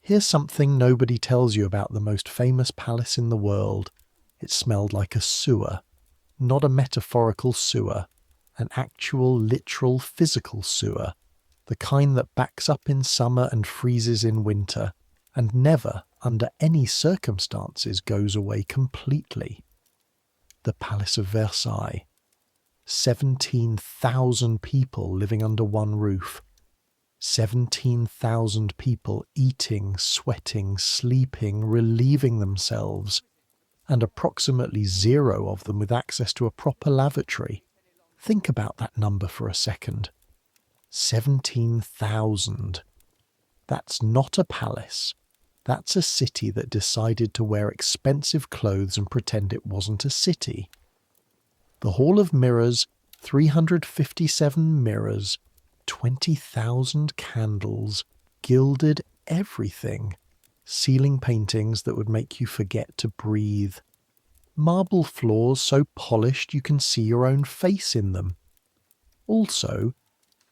Here's something nobody tells you about the most famous palace in the world. It smelled like a sewer. Not a metaphorical sewer. An actual, literal, physical sewer. The kind that backs up in summer and freezes in winter, and never, under any circumstances, goes away completely. The Palace of Versailles. 17,000 people living under one roof. 17,000 people eating, sweating, sleeping, relieving themselves, and approximately 0 of them with access to a proper lavatory. Think about that number for a second. 17,000. That's not a palace. That's a city that decided to wear expensive clothes and pretend it wasn't a city. The Hall of Mirrors, 357 mirrors, 20,000 candles, gilded everything, ceiling paintings that would make you forget to breathe, marble floors so polished you can see your own face in them. Also,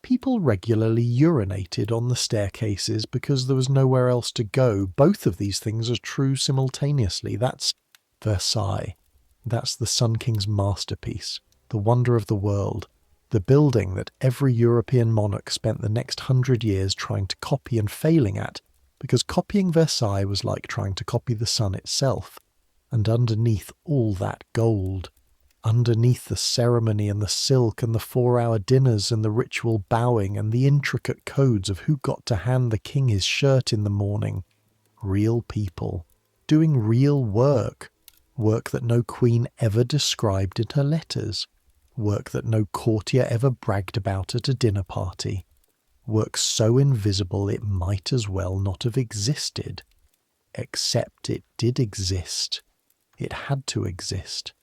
people regularly urinated on the staircases because there was nowhere else to go. Both of these things are true simultaneously. That's Versailles. That's the Sun King's masterpiece, the wonder of the world, the building that every European monarch spent the next 100 years trying to copy and failing at, because copying Versailles was like trying to copy the sun itself. And underneath all that gold, underneath the ceremony and the silk and the 4-hour dinners and the ritual bowing and the intricate codes of who got to hand the king his shirt in the morning, real people, doing real work, work that no queen ever described in her letters, work that no courtier ever bragged about at a dinner party, work so invisible it might as well not have existed. Except it did exist. It had to exist.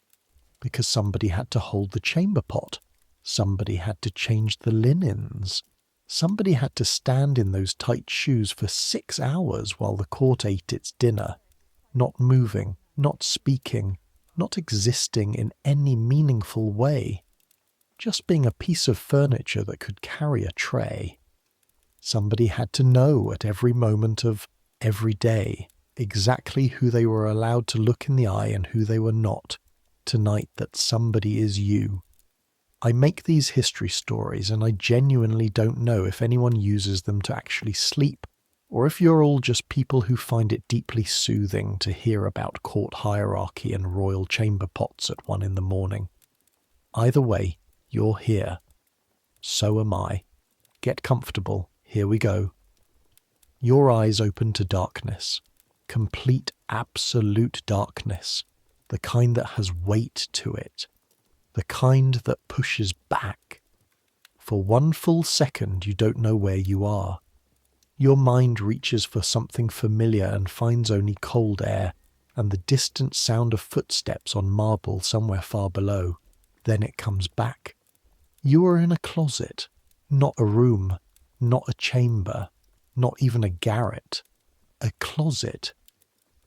Because somebody had to hold the chamber pot, somebody had to change the linens, somebody had to stand in those tight shoes for 6 hours while the court ate its dinner, not moving, not speaking, not existing in any meaningful way, just being a piece of furniture that could carry a tray. Somebody had to know at every moment of every day exactly who they were allowed to look in the eye and who they were not. Tonight that somebody is you. I make these history stories and I genuinely don't know if anyone uses them to actually sleep, or if you're all just people who find it deeply soothing to hear about court hierarchy and royal chamber pots at 1 a.m. Either way, you're here. So am I. Get comfortable. Here we go. Your eyes open to darkness. Complete, absolute darkness. The kind that has weight to it. The kind that pushes back. For 1 full second you don't know where you are. Your mind reaches for something familiar and finds only cold air and the distant sound of footsteps on marble somewhere far below. Then it comes back. You are in a closet, not a room, not a chamber, not even a garret. A closet.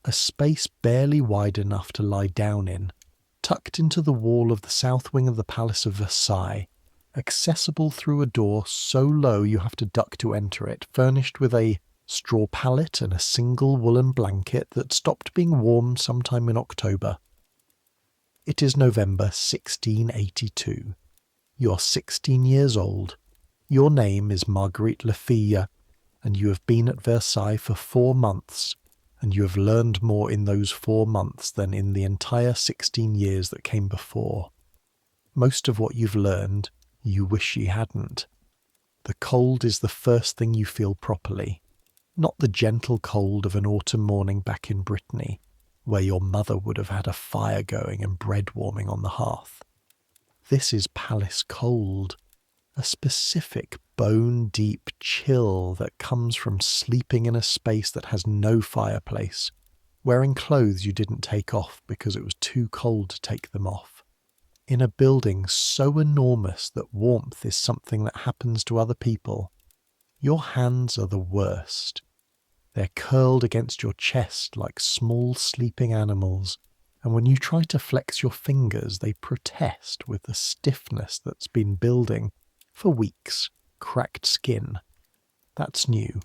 A space barely wide enough to lie down in, tucked into the wall of the south wing of the Palace of Versailles, accessible through a door so low you have to duck to enter it, furnished with a straw pallet and a single woolen blanket that stopped being warm sometime in October. It is November 1682. You're 16 years old. Your name is Marguerite Lefille, and you have been at Versailles for 4 months, and you have learned more in those 4 months than in the entire 16 years that came before. Most of what you've learned, you wish you hadn't. The cold is the first thing you feel properly, not the gentle cold of an autumn morning back in Brittany, where your mother would have had a fire going and bread warming on the hearth. This is palace cold, a specific bone-deep chill that comes from sleeping in a space that has no fireplace, wearing clothes you didn't take off because it was too cold to take them off, in a building so enormous that warmth is something that happens to other people. Your hands are the worst. They're curled against your chest like small sleeping animals, and when you try to flex your fingers, they protest with the stiffness that's been building for weeks. Cracked skin. That's new.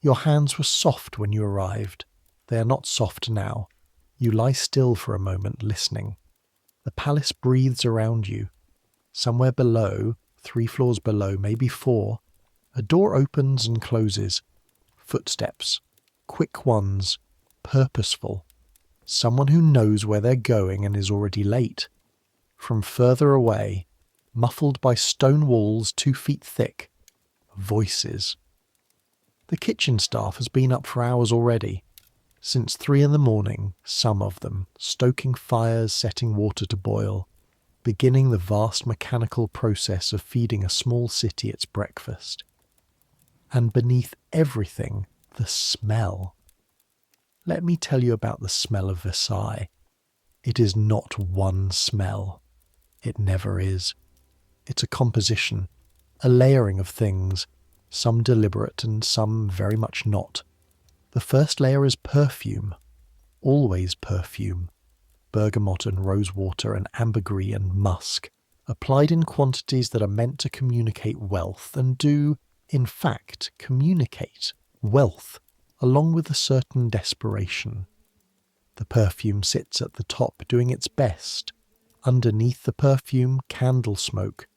Your hands were soft when you arrived. They are not soft now. You lie still for a moment, listening. The palace breathes around you. Somewhere below, 3 floors below, maybe 4, a door opens and closes. Footsteps. Quick ones. Purposeful. Someone who knows where they're going and is already late. From further away, muffled by stone walls 2 feet thick, voices. The kitchen staff has been up for hours already. Since 3 in the morning, some of them, stoking fires, setting water to boil, beginning the vast mechanical process of feeding a small city its breakfast. And beneath everything, the smell. Let me tell you about the smell of Versailles. It is not one smell. It never is. It's a composition, a layering of things, some deliberate and some very much not. The first layer is perfume, always perfume, bergamot and rosewater and ambergris and musk, applied in quantities that are meant to communicate wealth and do, in fact, communicate wealth, along with a certain desperation. The perfume sits at the top doing its best. Underneath the perfume, candle smoke,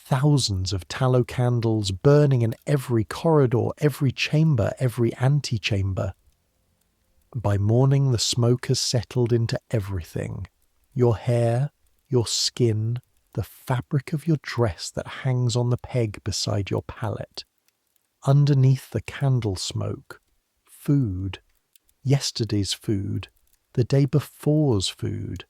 thousands of tallow candles burning in every corridor, every chamber, every antechamber. By morning, the smoke has settled into everything. Your hair, your skin, the fabric of your dress that hangs on the peg beside your pallet. Underneath the candle smoke, food. Yesterday's food, the day before's food.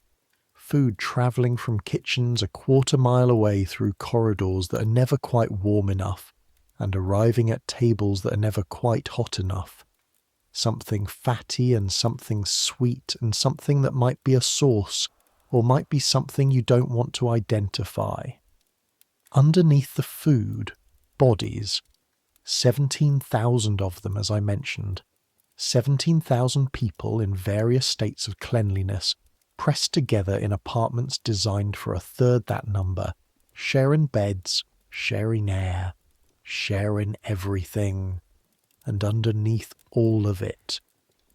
Food travelling from kitchens a quarter-mile away through corridors that are never quite warm enough, and arriving at tables that are never quite hot enough. Something fatty and something sweet and something that might be a sauce, or might be something you don't want to identify. Underneath the food, bodies. 17,000 of them, as I mentioned. 17,000 people in various states of cleanliness, pressed together in apartments designed for a third that number, sharing beds, sharing air, sharing everything. And underneath all of it,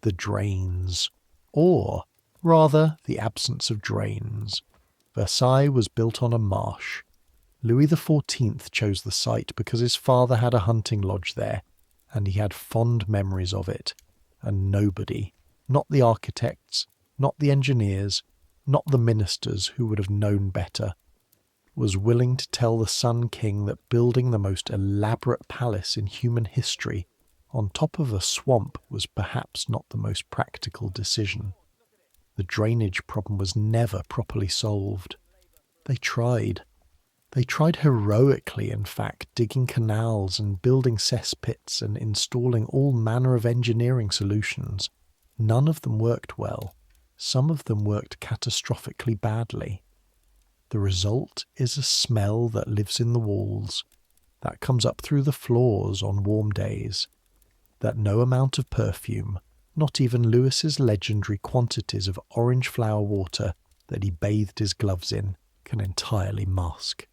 the drains. Or, rather, the absence of drains. Versailles was built on a marsh. Louis XIV chose the site because his father had a hunting lodge there, and he had fond memories of it. And nobody, not the architects, not the engineers, not the ministers who would have known better, was willing to tell the Sun King that building the most elaborate palace in human history on top of a swamp was perhaps not the most practical decision. The drainage problem was never properly solved. They tried. They tried heroically, in fact, digging canals and building cesspits and installing all manner of engineering solutions. None of them worked well. Some of them worked catastrophically badly. The result is a smell that lives in the walls, that comes up through the floors on warm days, that no amount of perfume, not even Lewis's legendary quantities of orange flower water that he bathed his gloves in, can entirely mask.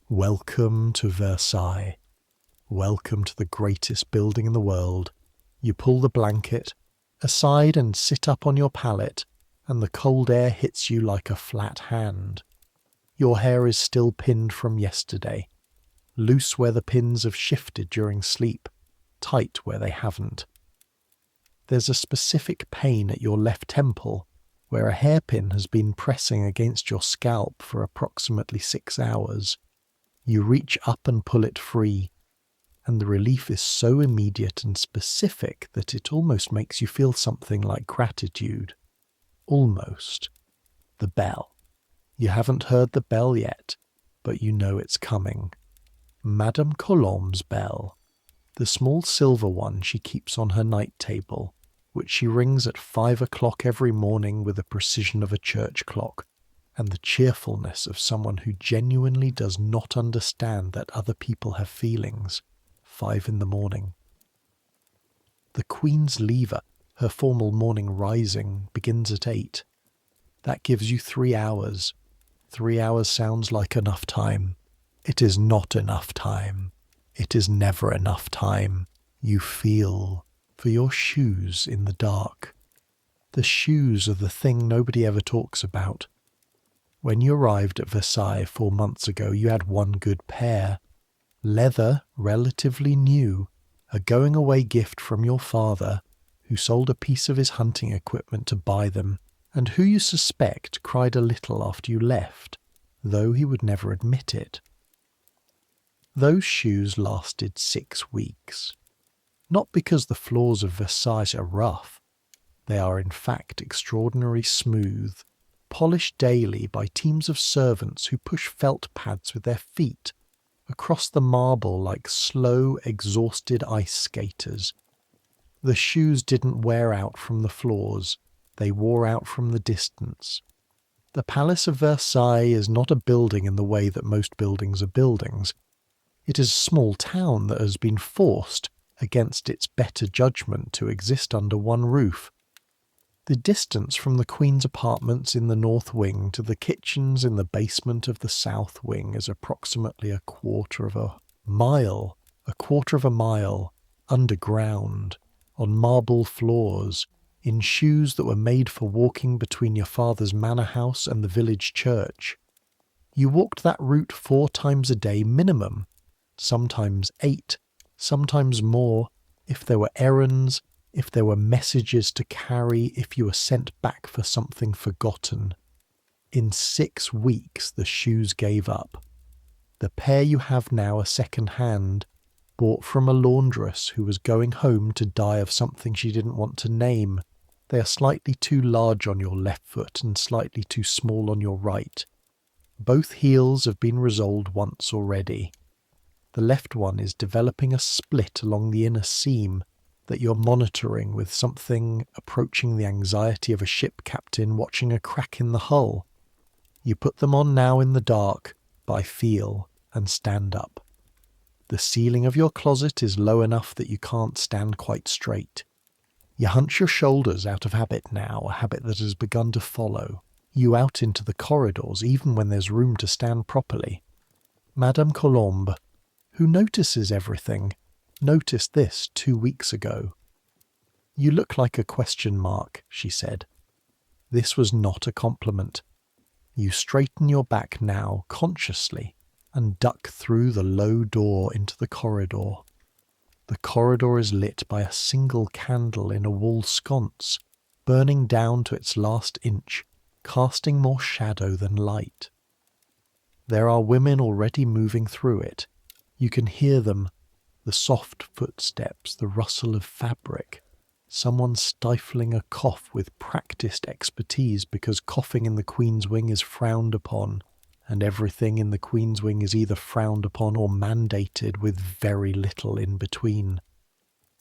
Welcome to Versailles. Welcome to the greatest building in the world. You pull the blanket aside and sit up on your pallet, and the cold air hits you like a flat hand. Your hair is still pinned from yesterday, loose where the pins have shifted during sleep, tight where they haven't. There's a specific pain at your left temple, where a hairpin has been pressing against your scalp for approximately 6 hours. You reach up and pull it free, and the relief is so immediate and specific that it almost makes you feel something like gratitude. Almost. The bell. You haven't heard the bell yet, but you know it's coming. Madame Colombe's bell. The small silver one she keeps on her night table, which she rings at 5 o'clock every morning with the precision of a church clock, and the cheerfulness of someone who genuinely does not understand that other people have feelings. 5 in the morning. The Queen's lever, her formal morning rising, begins at 8. That gives you 3 hours. 3 hours sounds like enough time. It is not enough time. It is never enough time. You feel for your shoes in the dark. The shoes are the thing nobody ever talks about. When you arrived at Versailles 4 months ago, you had one good pair. Leather, relatively new, a going-away gift from your father, who sold a piece of his hunting equipment to buy them, and who you suspect cried a little after you left, though he would never admit it. Those shoes lasted 6 weeks. Not because the floors of Versailles are rough. They are in fact extraordinarily smooth, polished daily by teams of servants who push felt pads with their feet across the marble like slow, exhausted ice skaters. The shoes didn't wear out from the floors, they wore out from the distance. The Palace of Versailles is not a building in the way that most buildings are buildings. It is a small town that has been forced, against its better judgment, to exist under one roof. The distance from the Queen's apartments in the north wing to the kitchens in the basement of the south wing is approximately a quarter of a mile, underground, on marble floors, in shoes that were made for walking between your father's manor house and the village church. You walked that route 4 times a day minimum, sometimes 8, sometimes more, if there were errands, if there were messages to carry, if you were sent back for something forgotten. In 6 weeks the shoes gave up. The pair you have now are second-hand, bought from a laundress who was going home to die of something she didn't want to name. They are slightly too large on your left foot and slightly too small on your right. Both heels have been resoled once already. The left one is developing a split along the inner seam that you're monitoring with something approaching the anxiety of a ship captain watching a crack in the hull. You put them on now in the dark, by feel, and stand up. The ceiling of your closet is low enough that you can't stand quite straight. You hunch your shoulders out of habit now, a habit that has begun to follow you out into the corridors even when there's room to stand properly. Madame Colombe, who notices everything, noticed this 2 weeks ago. "You look like a question mark," she said. This was not a compliment. You straighten your back now, consciously, and duck through the low door into the corridor. The corridor is lit by a single candle in a wall sconce, burning down to its last inch, casting more shadow than light. There are women already moving through it. You can hear them, the soft footsteps, the rustle of fabric, someone stifling a cough with practiced expertise because coughing in the Queen's Wing is frowned upon, and everything in the Queen's Wing is either frowned upon or mandated with very little in between.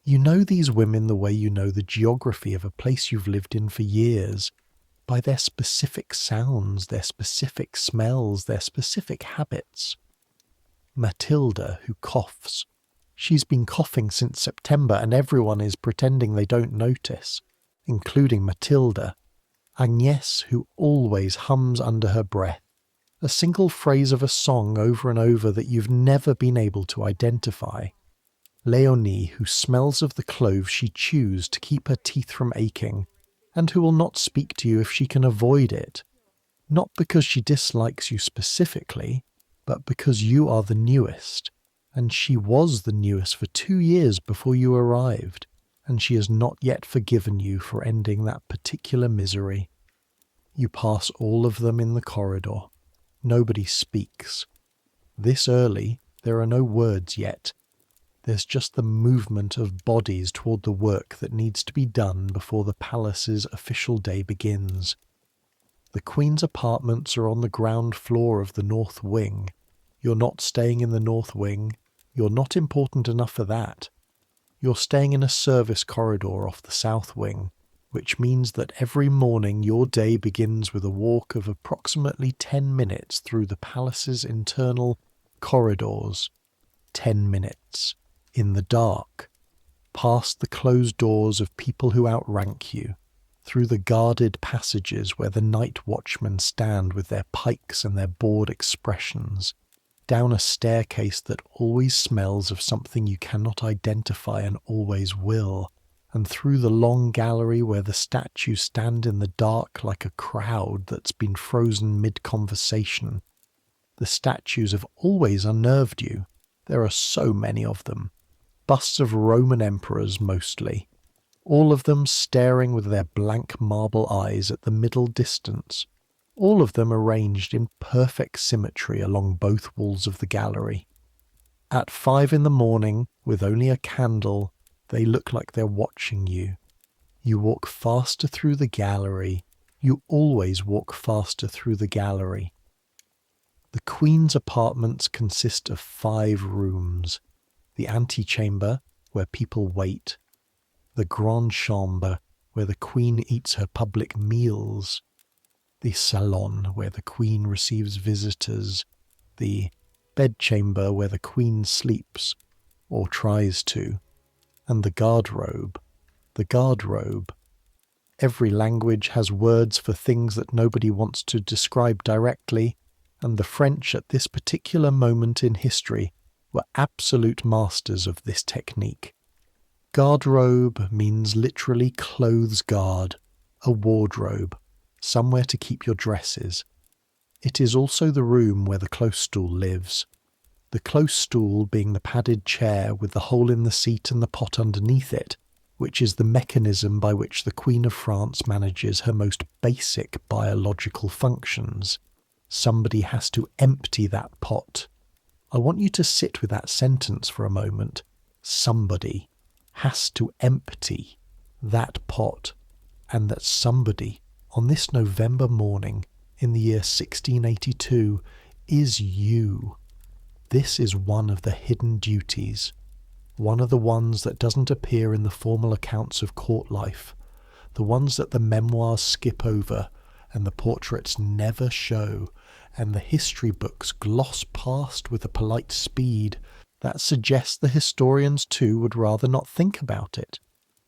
You know these women the way you know the geography of a place you've lived in for years, by their specific sounds, their specific smells, their specific habits. Matilda, who coughs. She's been coughing since September and everyone is pretending they don't notice, including Matilda. Agnès, who always hums under her breath, a single phrase of a song over and over that you've never been able to identify. Léonie, who smells of the cloves she chews to keep her teeth from aching, and who will not speak to you if she can avoid it. Not because she dislikes you specifically, but because you are the newest, and she was the newest for 2 years before you arrived, and she has not yet forgiven you for ending that particular misery. You pass all of them in the corridor. Nobody speaks. This early, there are no words yet. There's just the movement of bodies toward the work that needs to be done before the palace's official day begins. The Queen's apartments are on the ground floor of the North Wing. You're not staying in the North Wing. You're not important enough for that. You're staying in a service corridor off the South Wing, which means that every morning your day begins with a walk of approximately 10 minutes through the palace's internal corridors. 10 minutes. In the dark. Past the closed doors of people who outrank you. Through the guarded passages where the night watchmen stand with their pikes and their bored expressions. down a staircase that always smells of something you cannot identify and always will, and through the long gallery where the statues stand in the dark like a crowd that's been frozen mid-conversation. The statues have always unnerved you. There are so many of them. Busts of Roman emperors mostly. All of them staring with their blank marble eyes at the middle distance. All of them arranged in perfect symmetry along both walls of the gallery. At 5 in the morning, with only a candle, they look like they're watching you. You walk faster through the gallery. You always walk faster through the gallery. The Queen's apartments consist of 5 rooms. The antechamber, where people wait. The grande chambre, where the Queen eats her public meals. The salon, where the Queen receives visitors. The bedchamber, where the Queen sleeps, or tries to. And the garderobe. The garderobe. Every language has words for things that nobody wants to describe directly, and the French at this particular moment in history were absolute masters of this technique. Garderobe means literally clothes guard, a wardrobe, somewhere to keep your dresses. It is also the room where the close stool lives. The close stool being the padded chair with the hole in the seat and the pot underneath it, which is the mechanism by which the Queen of France manages her most basic biological functions. Somebody has to empty that pot. I want you to sit with that sentence for a moment. Somebody has to empty that pot, and that somebody on this November morning in the year 1682 is you. This is one of the hidden duties, one of the ones that doesn't appear in the formal accounts of court life, the ones that the memoirs skip over and the portraits never show, and the history books gloss past with a polite speed that suggests the historians too would rather not think about it.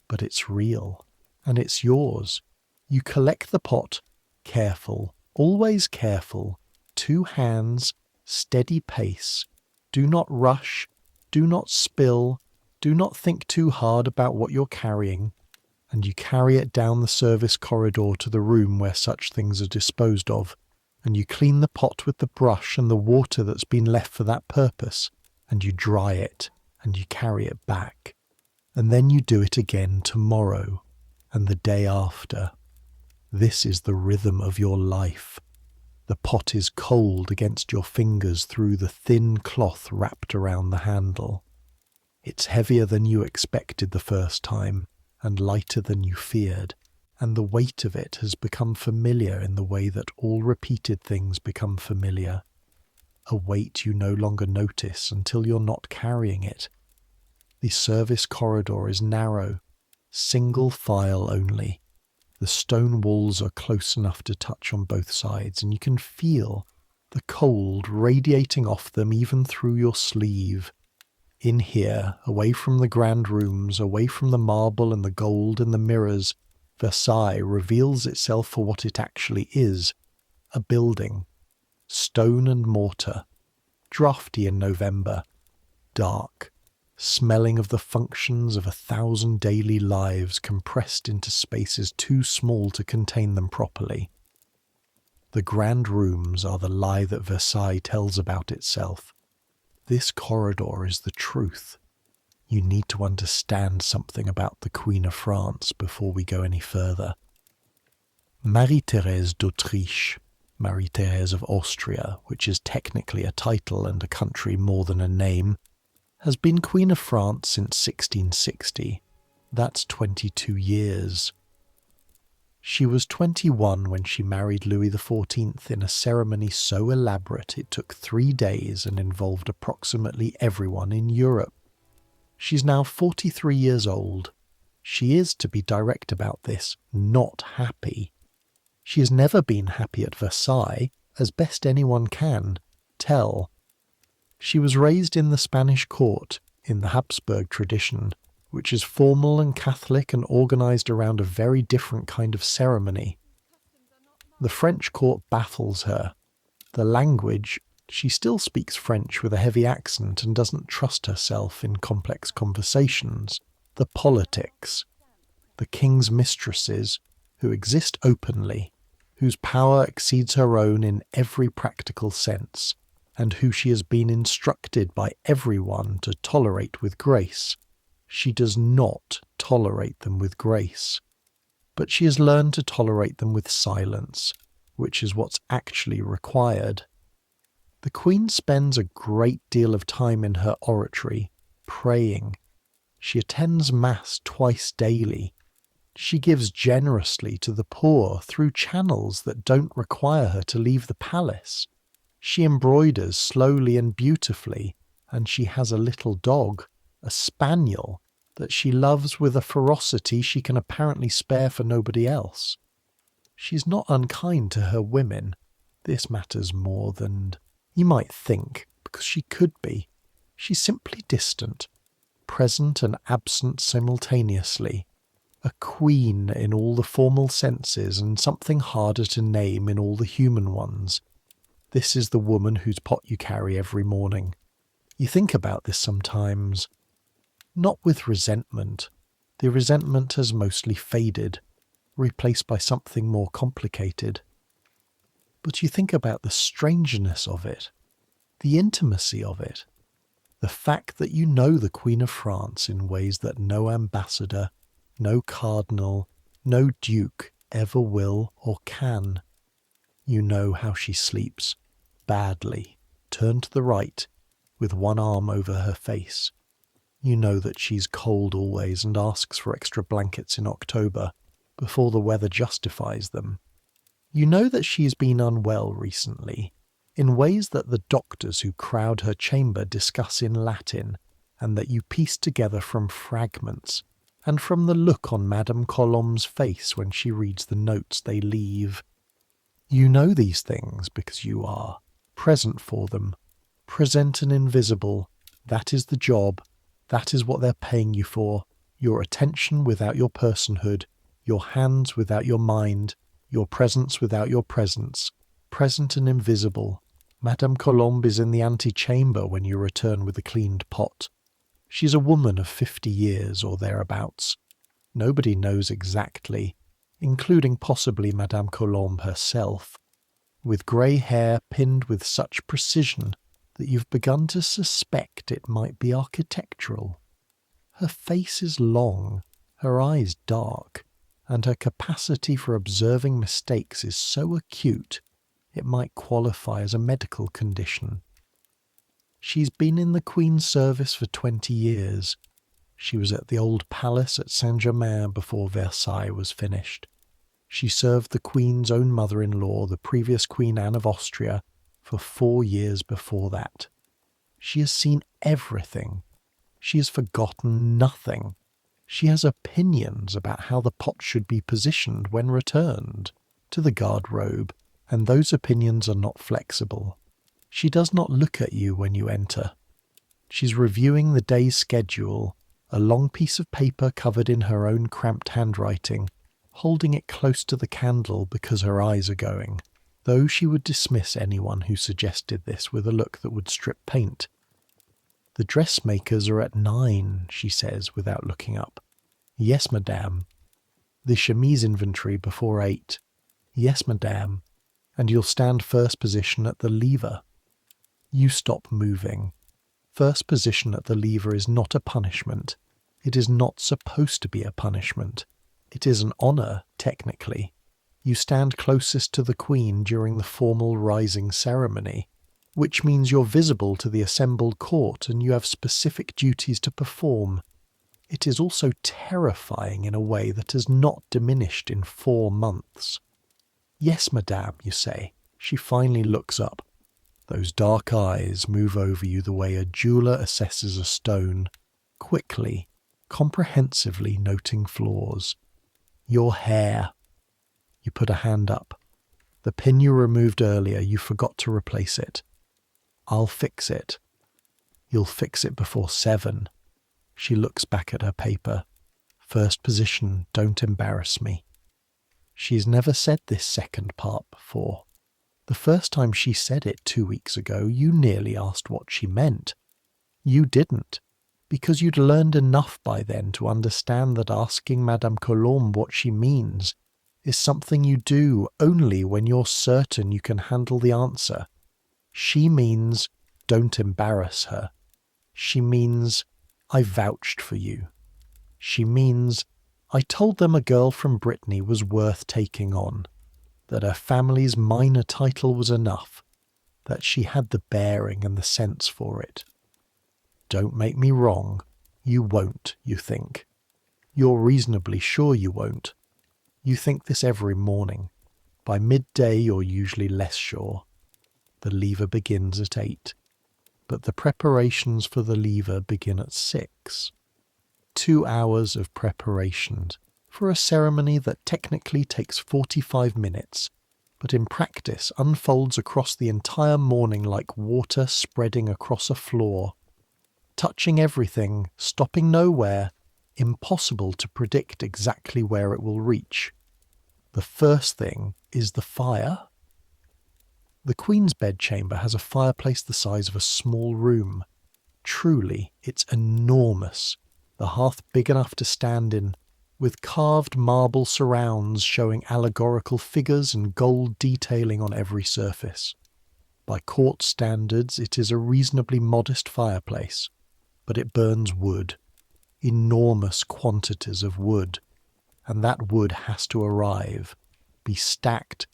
But it's real, and it's yours. You collect the pot, careful, always careful, 2 hands, steady pace. Do not rush, do not spill, do not think too hard about what you're carrying, and you carry it down the service corridor to the room where such things are disposed of, and you clean the pot with the brush and the water that's been left for that purpose, and you dry it, and you carry it back. And then you do it again tomorrow, and the day after. This is the rhythm of your life. The pot is cold against your fingers through the thin cloth wrapped around the handle. It's heavier than you expected the first time, and lighter than you feared, and the weight of it has become familiar in the way that all repeated things become familiar. A weight you no longer notice until you're not carrying it. The service corridor is narrow, single file only. The stone walls are close enough to touch on both sides, and you can feel the cold radiating off them even through your sleeve. In here, away from the grand rooms, away from the marble and the gold and the mirrors, Versailles reveals itself for what it actually is, a building. Stone and mortar, draughty in November, dark, smelling of the functions of 1,000 daily lives compressed into spaces too small to contain them properly. The grand rooms are the lie that Versailles tells about itself. This corridor is the truth. You need to understand something about the Queen of France before we go any further. Marie-Thérèse d'Autriche, Marie-Thérèse of Austria, which is technically a title and a country more than a name, has been Queen of France since 1660. That's 22 years. She was 21 when she married Louis XIV in a ceremony so elaborate it took 3 days and involved approximately everyone in Europe. She's now 43 years old. She is, to be direct about this, not happy. She has never been happy at Versailles, as best anyone can tell. She was raised in the Spanish court, in the Habsburg tradition, which is formal and Catholic and organised around a very different kind of ceremony. The French court baffles her. The language, She still speaks French with a heavy accent and doesn't trust herself in complex conversations. The politics, the king's mistresses, who exist openly, whose power exceeds her own in every practical sense, and who she has been instructed by everyone to tolerate with grace. She does not tolerate them with grace, but she has learned to tolerate them with silence, which is what's actually required. The Queen spends a great deal of time in her oratory, praying. She attends Mass twice daily. She gives generously to the poor through channels that don't require her to leave the palace. She embroiders slowly and beautifully, and she has a little dog, a spaniel, that she loves with a ferocity she can apparently spare for nobody else. She's not unkind to her women. This matters more than you might think, because she could be. She's simply distant, present and absent simultaneously, a queen in all the formal senses and something harder to name in all the human ones. This is the woman whose pot you carry every morning. You think about this sometimes. Not with resentment. The resentment has mostly faded, replaced by something more complicated. But you think about the strangeness of it, the intimacy of it, the fact that you know the Queen of France in ways that no ambassador, no cardinal, no duke ever will or can. You know how she sleeps, badly, turned to the right, with one arm over her face. You know that she's cold always and asks for extra blankets in October, before the weather justifies them. You know that she has been unwell recently, in ways that the doctors who crowd her chamber discuss in Latin, and that you piece together from fragments, and from the look on Madame Colombe's face when she reads the notes they leave. You know these things because you are present for them, present and invisible. That is the job. That is what they're paying you for. Your attention without your personhood, your hands without your mind, your presence without your presence, present and invisible. Madame Colombe is in the antechamber when you return with a cleaned pot. She's a woman of 50 years or thereabouts. Nobody knows exactly, including possibly Madame Colombe herself, with grey hair pinned with such precision that you've begun to suspect it might be architectural. Her face is long, her eyes dark, and her capacity for observing mistakes is so acute it might qualify as a medical condition. She's been in the Queen's service for 20 years. She was at the old palace at Saint-Germain before Versailles was finished. She served the Queen's own mother-in-law, the previous Queen Anne of Austria, for 4 years before that. She has seen everything. She has forgotten nothing. She has opinions about how the pot should be positioned when returned to the garde-robe, and those opinions are not flexible. She does not look at you when you enter. She's reviewing the day's schedule, a long piece of paper covered in her own cramped handwriting, holding it close to the candle because her eyes are going, though she would dismiss anyone who suggested this with a look that would strip paint. The dressmakers are at 9, she says without looking up. Yes, madame. The chemise inventory before 8. Yes, madame. And you'll stand first position at the lever. You stop moving. First position at the lever is not a punishment. It is not supposed to be a punishment. It is an honour, technically. You stand closest to the Queen during the formal rising ceremony, which means you're visible to the assembled court and you have specific duties to perform. It is also terrifying in a way that has not diminished in 4 months. Yes, madame, you say. She finally looks up. Those dark eyes move over you the way a jeweller assesses a stone, quickly, comprehensively noting flaws. Your hair. You put a hand up. The pin you removed earlier, you forgot to replace it. I'll fix it. You'll fix it before 7. She looks back at her paper. First position, don't embarrass me. She's never said this second part before. The first time she said it 2 weeks ago, you nearly asked what she meant. You didn't, because you'd learned enough by then to understand that asking Madame Colombe what she means is something you do only when you're certain you can handle the answer. She means, don't embarrass her. She means, I vouched for you. She means, I told them a girl from Brittany was worth taking on, that her family's minor title was enough, that she had the bearing and the sense for it. Don't make me wrong, you won't, you think. You're reasonably sure you won't. You think this every morning. By midday you're usually less sure. The lever begins at 8, but the preparations for the lever begin at 6. 2 hours of preparations for a ceremony that technically takes 45 minutes, but in practice unfolds across the entire morning like water spreading across a floor. Touching everything, stopping nowhere, impossible to predict exactly where it will reach. The first thing is the fire. The Queen's bedchamber has a fireplace the size of a small room. Truly, it's enormous, the hearth big enough to stand in, with carved marble surrounds showing allegorical figures and gold detailing on every surface. By court standards, it is a reasonably modest fireplace, but it burns wood, enormous quantities of wood, and that wood has to arrive, be stacked,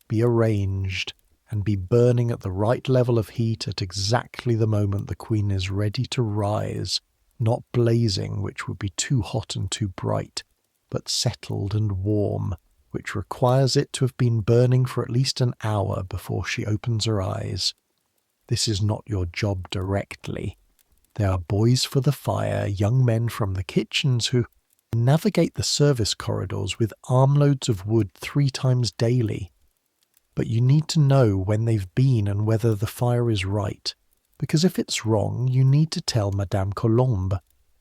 be arranged, and be burning at the right level of heat at exactly the moment the Queen is ready to rise, not blazing, which would be too hot and too bright, but settled and warm, which requires it to have been burning for at least an hour before she opens her eyes. This is not your job directly. There are boys for the fire, young men from the kitchens who navigate the service corridors with armloads of wood 3 times daily. But you need to know when they've been and whether the fire is right, because if it's wrong, you need to tell Madame Colombe,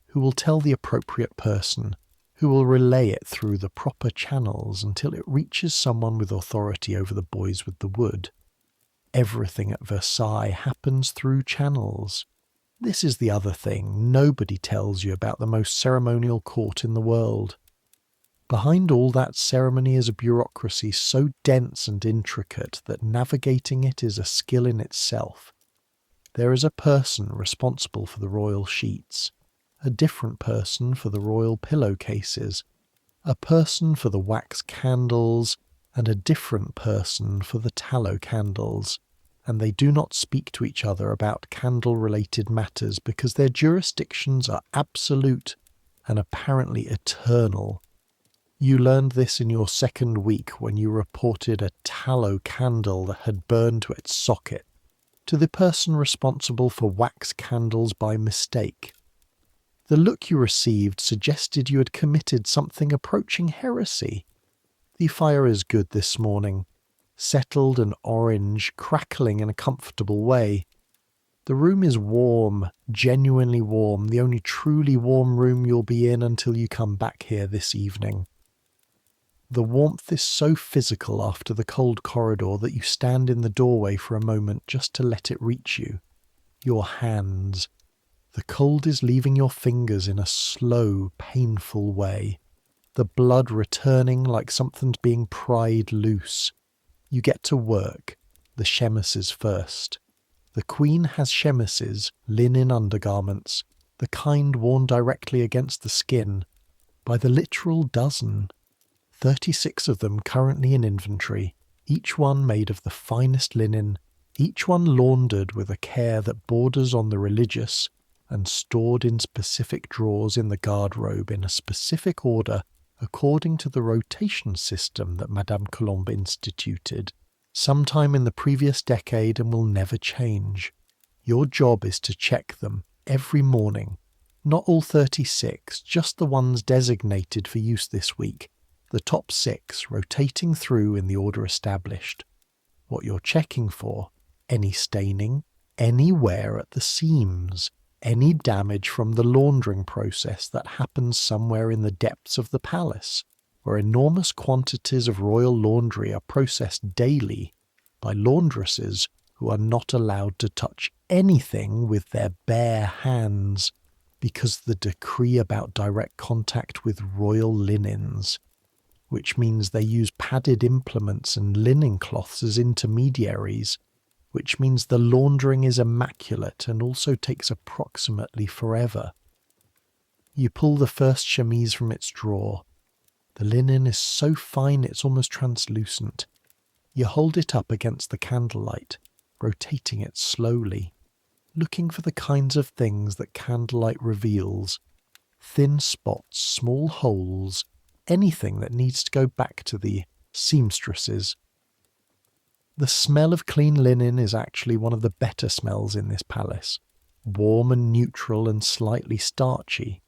who will tell the appropriate person, who will relay it through the proper channels until it reaches someone with authority over the boys with the wood. Everything at Versailles happens through channels. This is the other thing nobody tells you about the most ceremonial court in the world. Behind all that ceremony is a bureaucracy so dense and intricate that navigating it is a skill in itself. There is a person responsible for the royal sheets, a different person for the royal pillowcases, a person for the wax candles, and a different person for the tallow candles, and they do not speak to each other about candle-related matters because their jurisdictions are absolute and apparently eternal. You learned this in your second week when you reported a tallow candle that had burned to its socket to the person responsible for wax candles by mistake. The look you received suggested you had committed something approaching heresy. The fire is good this morning, settled and orange, crackling in a comfortable way. The room is warm, genuinely warm, the only truly warm room you'll be in until you come back here this evening. The warmth is so physical after the cold corridor that you stand in the doorway for a moment just to let it reach you. Your hands. The cold is leaving your fingers in a slow, painful way. The blood returning like something's being pried loose. You get to work. The chemises first. The Queen has chemises, linen undergarments, the kind worn directly against the skin, by the literal dozen. 36 of them currently in inventory, each one made of the finest linen, each one laundered with a care that borders on the religious, and stored in specific drawers in the garde-robe in a specific order according to the rotation system that Madame Colombe instituted sometime in the previous decade and will never change. Your job is to check them every morning, not all 36, just the ones designated for use this week, the top 6 rotating through in the order established. What you're checking for: any staining, any wear at the seams, any damage from the laundering process that happens somewhere in the depths of the palace, where enormous quantities of royal laundry are processed daily by laundresses who are not allowed to touch anything with their bare hands because the decree about direct contact with royal linens, which means they use padded implements and linen cloths as intermediaries, which means the laundering is immaculate and also takes approximately forever. You pull the first chemise from its drawer. The linen is so fine it's almost translucent. You hold it up against the candlelight, rotating it slowly, looking for the kinds of things that candlelight reveals. Thin spots, small holes, anything that needs to go back to the seamstresses. The smell of clean linen is actually one of the better smells in this palace, warm and neutral and slightly starchy.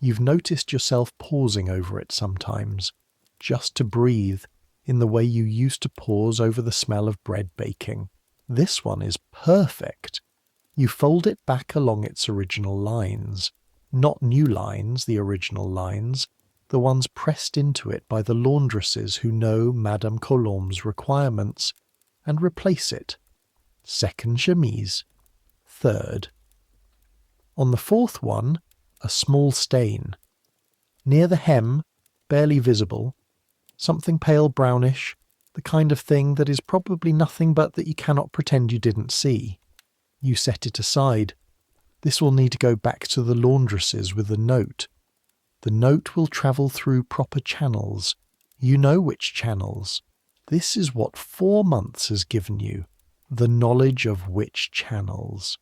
You've noticed yourself pausing over it sometimes, just to breathe, in the way you used to pause over the smell of bread baking. This one is perfect. You fold it back along its original lines. Not new lines, the original lines, the ones pressed into it by the laundresses who know Madame Colombe's requirements, and replace it. Second chemise. Third. On the fourth one, a small stain. Near the hem, barely visible, something pale brownish, the kind of thing that is probably nothing but that you cannot pretend you didn't see. You set it aside. This will need to go back to the laundresses with a note. The note will travel through proper channels. You know which channels. This is what 4 months has given you, the knowledge of which channels.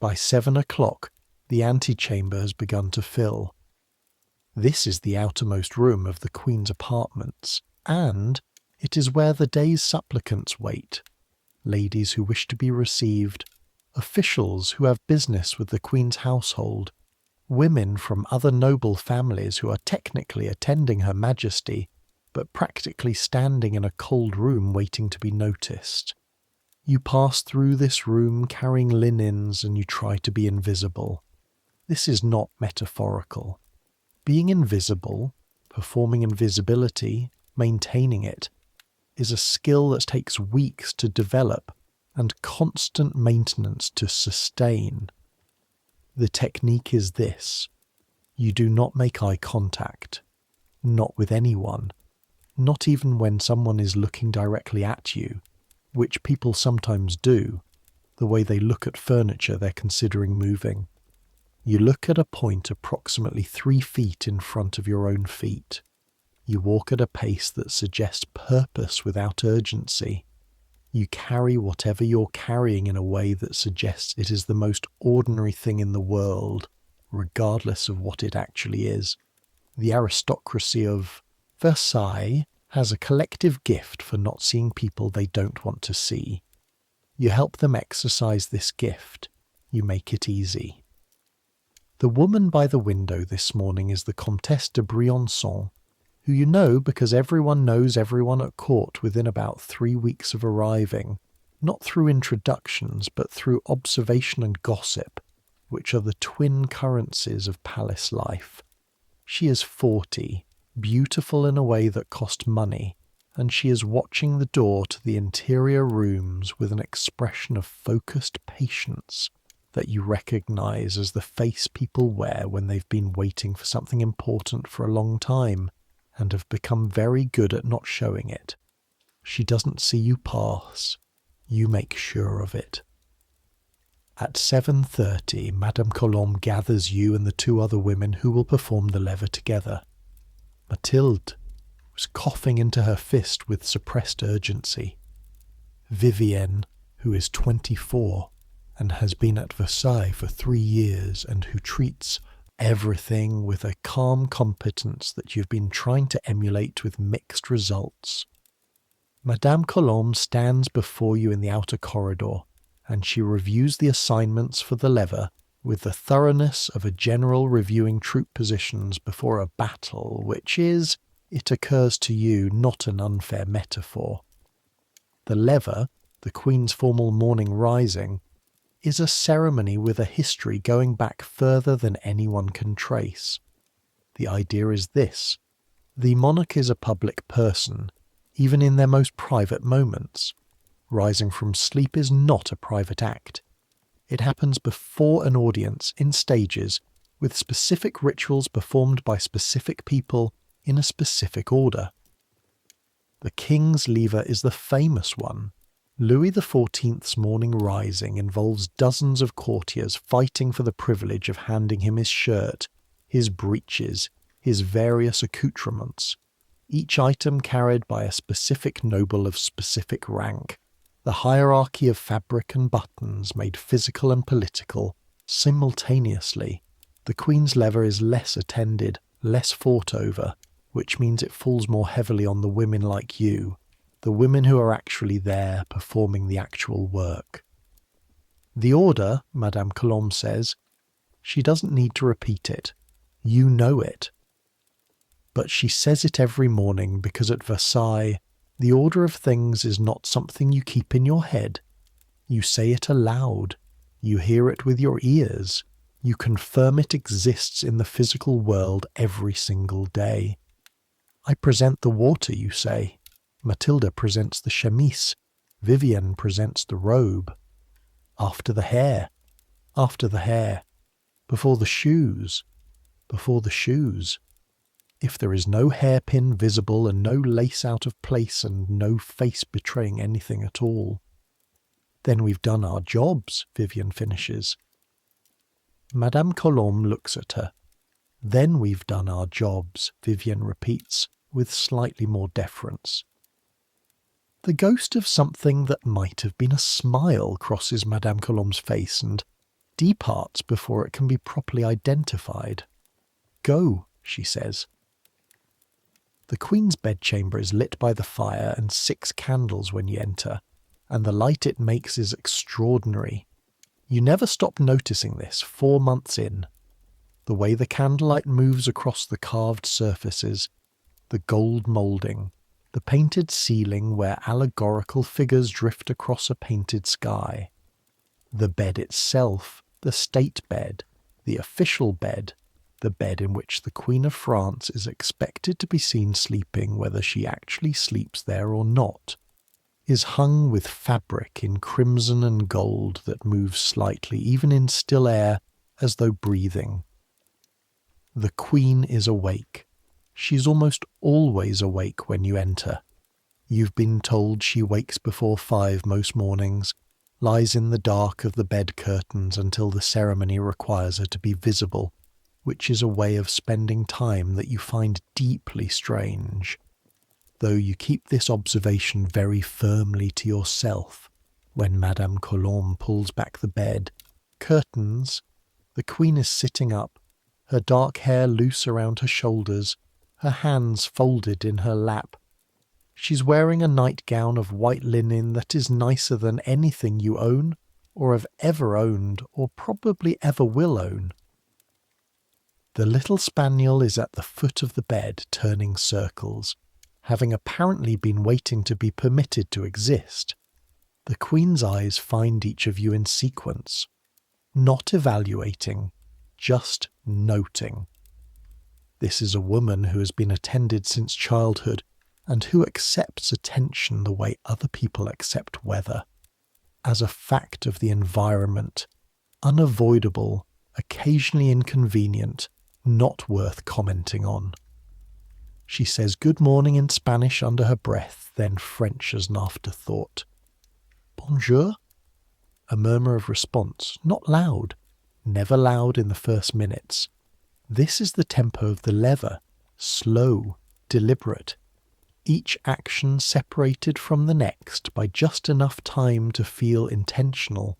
By 7 o'clock, the antechamber has begun to fill. This is the outermost room of the Queen's apartments, and it is where the day's supplicants wait. Ladies who wish to be received, officials who have business with the Queen's household, women from other noble families who are technically attending Her Majesty, but practically standing in a cold room waiting to be noticed. You pass through this room carrying linens and you try to be invisible. This is not metaphorical. Being invisible, performing invisibility, maintaining it, is a skill that takes weeks to develop and constant maintenance to sustain. The technique is this. You do not make eye contact. Not with anyone. Not even when someone is looking directly at you, which people sometimes do, the way they look at furniture they're considering moving. You look at a point approximately 3 feet in front of your own feet. You walk at a pace that suggests purpose without urgency. You carry whatever you're carrying in a way that suggests it is the most ordinary thing in the world, regardless of what it actually is. The aristocracy of Versailles has a collective gift for not seeing people they don't want to see. You help them exercise this gift. You make it easy. The woman by the window this morning is the Comtesse de Briançon, who you know because everyone knows everyone at court within about 3 weeks of arriving, not through introductions but through observation and gossip, which are the twin currencies of palace life. She is 40, beautiful in a way that cost money, and she is watching the door to the interior rooms with an expression of focused patience that you recognize as the face people wear when they've been waiting for something important for a long time and have become very good at not showing it. She doesn't see you pass. You make sure of it. At 7:30, Madame Colombe gathers you and the 2 other women who will perform the lever together. Mathilde was coughing into her fist with suppressed urgency. Vivienne, who is 24 and has been at Versailles for 3 years and who treats everything with a calm competence that you've been trying to emulate with mixed results. Madame Colombe stands before you in the outer corridor, and she reviews the assignments for the lever with the thoroughness of a general reviewing troop positions before a battle, which is, it occurs to you, not an unfair metaphor. The lever, the Queen's formal morning rising, is a ceremony with a history going back further than anyone can trace. The idea is this. The monarch is a public person, even in their most private moments. Rising from sleep is not a private act. It happens before an audience in stages, with specific rituals performed by specific people in a specific order. The King's Lever is the famous one. Louis XIV's morning rising involves dozens of courtiers fighting for the privilege of handing him his shirt, his breeches, his various accoutrements, each item carried by a specific noble of specific rank. The hierarchy of fabric and buttons made physical and political simultaneously. The Queen's Lever is less attended, less fought over, which means it falls more heavily on the women like you, the women who are actually there performing the actual work. The order, Madame Colombe says, she doesn't need to repeat it. You know it. But she says it every morning because at Versailles, the order of things is not something you keep in your head. You say it aloud. You hear it with your ears. You confirm it exists in the physical world every single day. I present the water, you say. Matilda presents the chemise. Vivienne presents the robe. After the hair. After the hair. Before the shoes. Before the shoes. If there is no hairpin visible and no lace out of place and no face betraying anything at all, then we've done our jobs, Vivienne finishes. Madame Colombe looks at her. Then we've done our jobs, Vivienne repeats, with slightly more deference. The ghost of something that might have been a smile crosses Madame Colombe's face and departs before it can be properly identified. Go, she says. The Queen's bedchamber is lit by the fire and 6 candles when you enter, and the light it makes is extraordinary. You never stop noticing this 4 months in. The way the candlelight moves across the carved surfaces, the gold moulding, the painted ceiling where allegorical figures drift across a painted sky. The bed itself, the state bed, the official bed, the bed in which the Queen of France is expected to be seen sleeping whether she actually sleeps there or not, is hung with fabric in crimson and gold that moves slightly, even in still air, as though breathing. The Queen is awake. She's almost always awake when you enter. You've been told she wakes before 5 most mornings, lies in the dark of the bed curtains until the ceremony requires her to be visible, which is a way of spending time that you find deeply strange, though you keep this observation very firmly to yourself when Madame Colombe pulls back the bed. Curtains. The Queen is sitting up, her dark hair loose around her shoulders, her hands folded in her lap. She's wearing a nightgown of white linen that is nicer than anything you own, or have ever owned, or probably ever will own. The little spaniel is at the foot of the bed, turning circles, having apparently been waiting to be permitted to exist. The Queen's eyes find each of you in sequence, not evaluating, just noting. This is a woman who has been attended since childhood, and who accepts attention the way other people accept weather, as a fact of the environment, unavoidable, occasionally inconvenient, not worth commenting on. She says good morning in Spanish under her breath, then French as an afterthought. Bonjour? A murmur of response, not loud, never loud in the first minutes. This is the tempo of the lever, slow, deliberate, each action separated from the next by just enough time to feel intentional.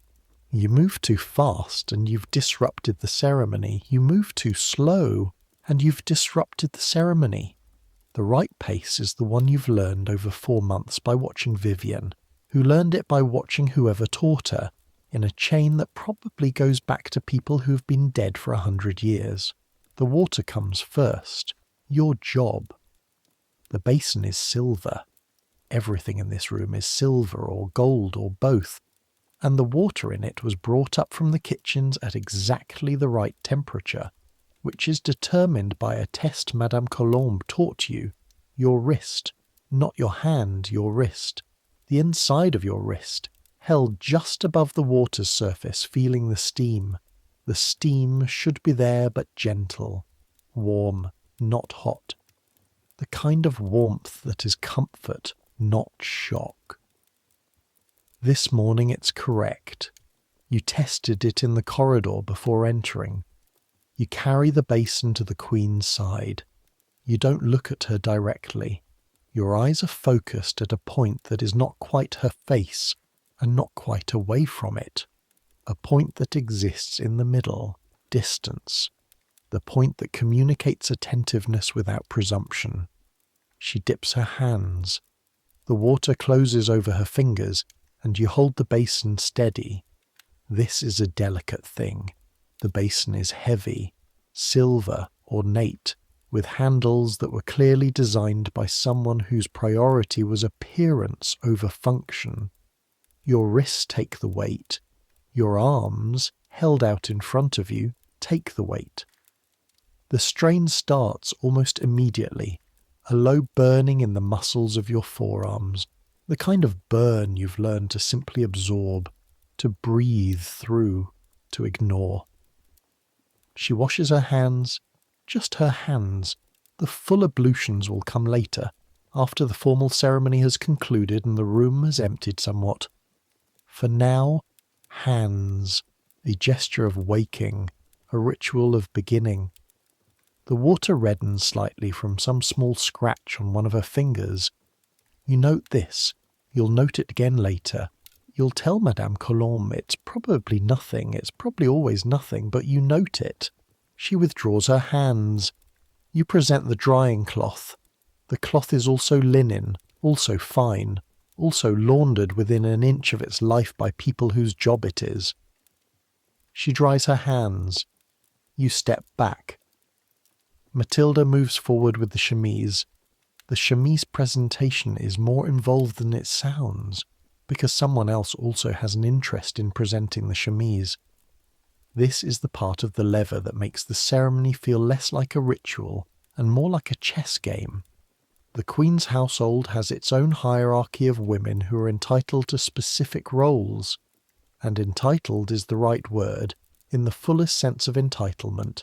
You move too fast and you've disrupted the ceremony. You move too slow and you've disrupted the ceremony. The right pace is the one you've learned over 4 months by watching Vivienne, who learned it by watching whoever taught her, in a chain that probably goes back to people who've been dead for 100 years. The water comes first. Your job. The basin is silver. Everything in this room is silver or gold or both, and the water in it was brought up from the kitchens at exactly the right temperature, which is determined by a test Madame Colombe taught you. Your wrist, not your hand, your wrist. the inside of your wrist, held just above the water's surface, feeling the steam. The steam should be there but gentle, warm, not hot. The kind of warmth that is comfort, not shock. This morning it's correct. You tested it in the corridor before entering. You carry the basin to the Queen's side. You don't look at her directly. Your eyes are focused at a point that is not quite her face and not quite away from it. A point that exists in the middle, distance. The point that communicates attentiveness without presumption. She dips her hands. The water closes over her fingers, and you hold the basin steady. This is a delicate thing. The basin is heavy, silver, ornate, with handles that were clearly designed by someone whose priority was appearance over function. Your wrists take the weight. Your arms, held out in front of you, take the weight. The strain starts almost immediately, a low burning in the muscles of your forearms, the kind of burn you've learned to simply absorb, to breathe through, to ignore. She washes her hands, just her hands. The full ablutions will come later, after the formal ceremony has concluded and the room has emptied somewhat. For now, hands, a gesture of waking, a ritual of beginning. The water reddens slightly from some small scratch on one of her fingers. You note this. You'll note it again later. You'll tell Madame Colombe it's probably nothing, it's probably always nothing, but you note it. She withdraws her hands. You present the drying cloth. The cloth is also linen, also fine, also laundered within an inch of its life by people whose job it is. She dries her hands. You step back. Matilda moves forward with the chemise. The chemise presentation is more involved than it sounds, because someone else also has an interest in presenting the chemise. This is the part of the lever that makes the ceremony feel less like a ritual and more like a chess game. The Queen's household has its own hierarchy of women who are entitled to specific roles, and entitled is the right word, in the fullest sense of entitlement.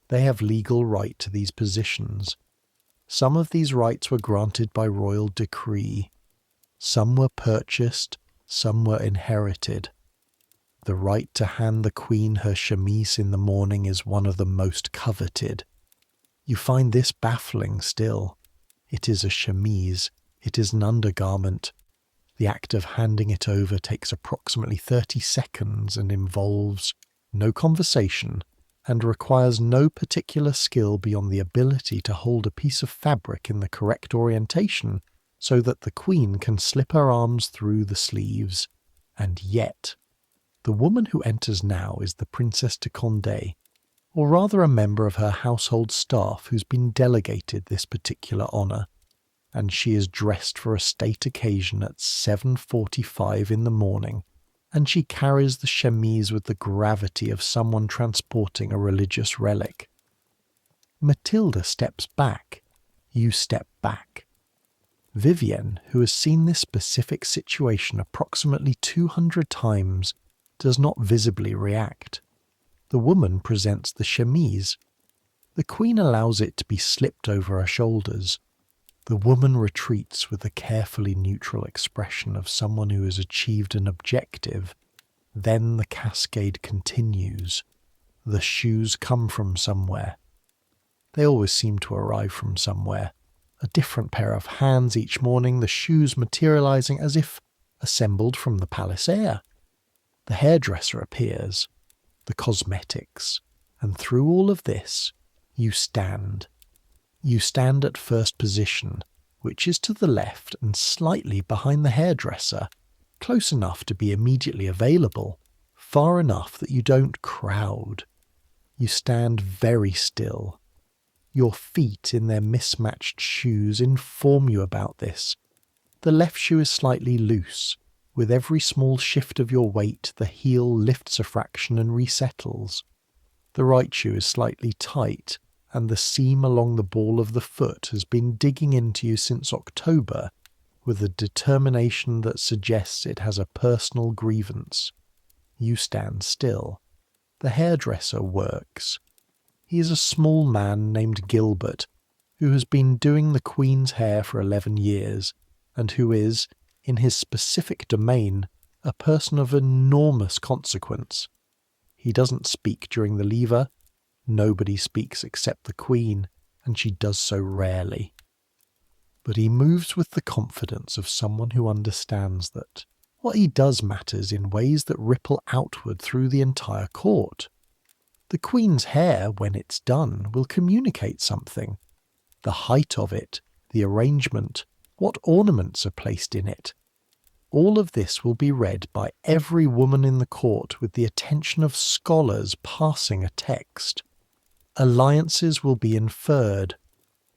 They have legal right to these positions. Some of these rights were granted by royal decree. Some were purchased, some were inherited. The right to hand the Queen her chemise in the morning is one of the most coveted. You find this baffling still. It is a chemise. It is an undergarment. The act of handing it over takes approximately 30 seconds and involves no conversation and requires no particular skill beyond the ability to hold a piece of fabric in the correct orientation so that the Queen can slip her arms through the sleeves. And yet, the woman who enters now is the Princess de Condé, or rather a member of her household staff who's been delegated this particular honour, and she is dressed for a state occasion at 7:45 in the morning, and she carries the chemise with the gravity of someone transporting a religious relic. Matilda steps back. You step back. Vivienne, who has seen this specific situation approximately 200 times, does not visibly react. The woman presents the chemise. The Queen allows it to be slipped over her shoulders. The woman retreats with a carefully neutral expression of someone who has achieved an objective. Then the cascade continues. The shoes come from somewhere. They always seem to arrive from somewhere. A different pair of hands each morning, the shoes materializing as if assembled from the palace air. The hairdresser appears, the cosmetics, and through all of this, you stand. You stand at first position, which is to the left and slightly behind the hairdresser, close enough to be immediately available, far enough that you don't crowd. You stand very still. Your feet in their mismatched shoes inform you about this. The left shoe is slightly loose. With every small shift of your weight, the heel lifts a fraction and resettles. The right shoe is slightly tight, and the seam along the ball of the foot has been digging into you since October, with a determination that suggests it has a personal grievance. You stand still. The hairdresser works. He is a small man named Gilbert, who has been doing the Queen's hair for 11 years, and who is, in his specific domain, a person of enormous consequence. He doesn't speak during the lever. Nobody speaks except the Queen, and she does so rarely. But he moves with the confidence of someone who understands that what he does matters in ways that ripple outward through the entire court. The Queen's hair, when it's done, will communicate something. The height of it, the arrangement, what ornaments are placed in it. All of this will be read by every woman in the court with the attention of scholars passing a text. Alliances will be inferred.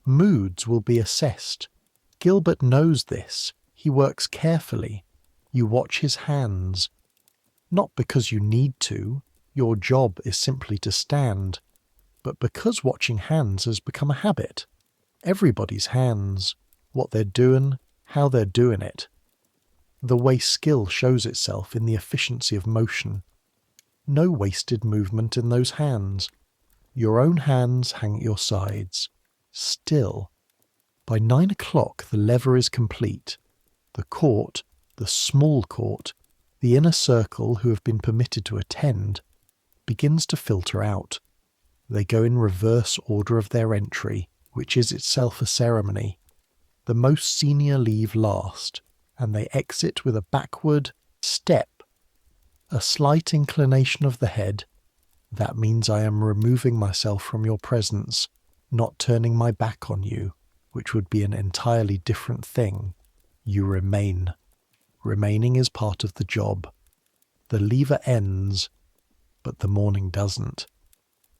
Moods will be assessed. Gilbert knows this. He works carefully. You watch his hands. Not because you need to. Your job is simply to stand. But because watching hands has become a habit. Everybody's hands. What they're doing, how they're doing it. The way skill shows itself in the efficiency of motion. No wasted movement in those hands. Your own hands hang at your sides. Still. By 9 o'clock the lever is complete. The court, the small court, the inner circle who have been permitted to attend, begins to filter out. They go in reverse order of their entry, which is itself a ceremony. The most senior leave last, and they exit with a backward step, a slight inclination of the head. That means I am removing myself from your presence, not turning my back on you, which would be an entirely different thing. You remain. Remaining is part of the job. The lever ends, but the morning doesn't.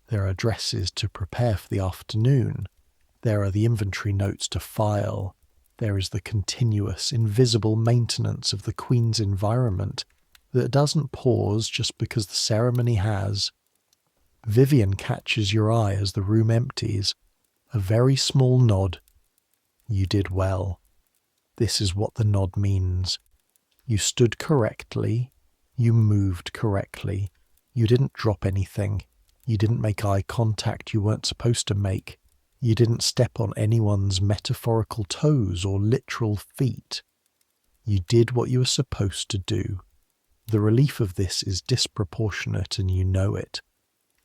There are dresses to prepare for the afternoon. There are the inventory notes to file. There is the continuous, invisible maintenance of the Queen's environment that doesn't pause just because the ceremony has. Vivian catches your eye as the room empties. A very small nod. You did well. This is what the nod means. You stood correctly. You moved correctly. You didn't drop anything. You didn't make eye contact you weren't supposed to make. You didn't step on anyone's metaphorical toes or literal feet. You did what you were supposed to do. The relief of this is disproportionate and you know it.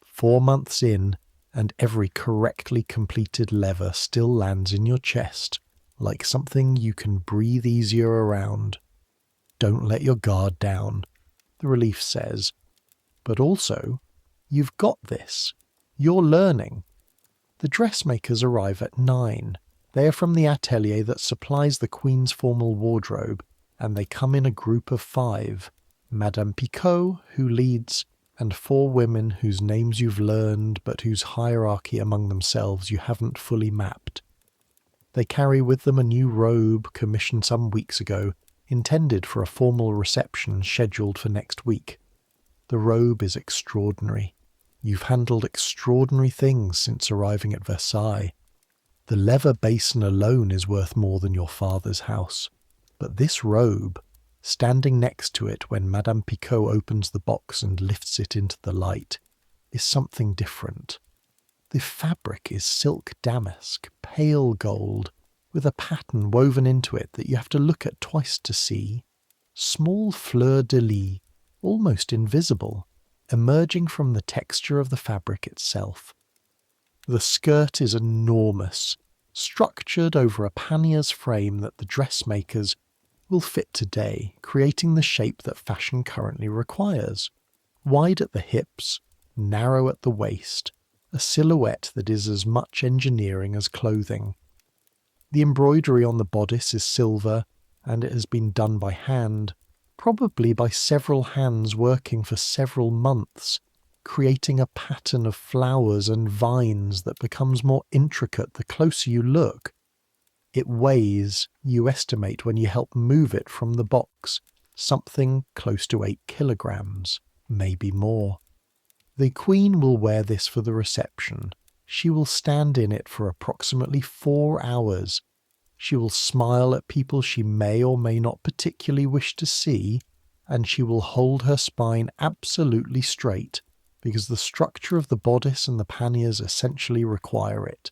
4 months in, and every correctly completed lever still lands in your chest, like something you can breathe easier around. Don't let your guard down, the relief says. But also, you've got this. You're learning. The dressmakers arrive at 9. They are from the atelier that supplies the Queen's formal wardrobe, and they come in a group of 5. Madame Picot, who leads, and 4 women whose names you've learned but whose hierarchy among themselves you haven't fully mapped. They carry with them a new robe commissioned some weeks ago, intended for a formal reception scheduled for next week. The robe is extraordinary. You've handled extraordinary things since arriving at Versailles. The lever basin alone is worth more than your father's house. But this robe, standing next to it when Madame Picot opens the box and lifts it into the light, is something different. The fabric is silk damask, pale gold, with a pattern woven into it that you have to look at twice to see. Small fleurs-de-lis, almost invisible, emerging from the texture of the fabric itself. The skirt is enormous, structured over a panniers frame that the dressmakers will fit today, creating the shape that fashion currently requires. Wide at the hips, narrow at the waist, a silhouette that is as much engineering as clothing. The embroidery on the bodice is silver, and it has been done by hand, probably by several hands working for several months, creating a pattern of flowers and vines that becomes more intricate the closer you look. It weighs, you estimate when you help move it from the box, something close to 8 kilograms, maybe more. The Queen will wear this for the reception. She will stand in it for approximately 4 hours. She will smile at people she may or may not particularly wish to see, and she will hold her spine absolutely straight, because the structure of the bodice and the panniers essentially require it,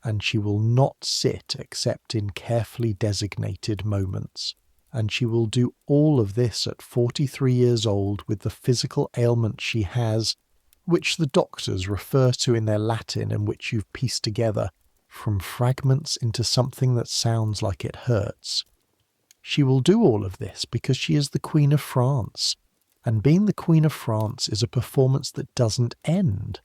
and she will not sit except in carefully designated moments. And she will do all of this at 43 years old with the physical ailment she has, which the doctors refer to in their Latin and which you've pieced together from fragments into something that sounds like it hurts. She will do all of this because she is the Queen of France, and being the Queen of France is a performance that doesn't end.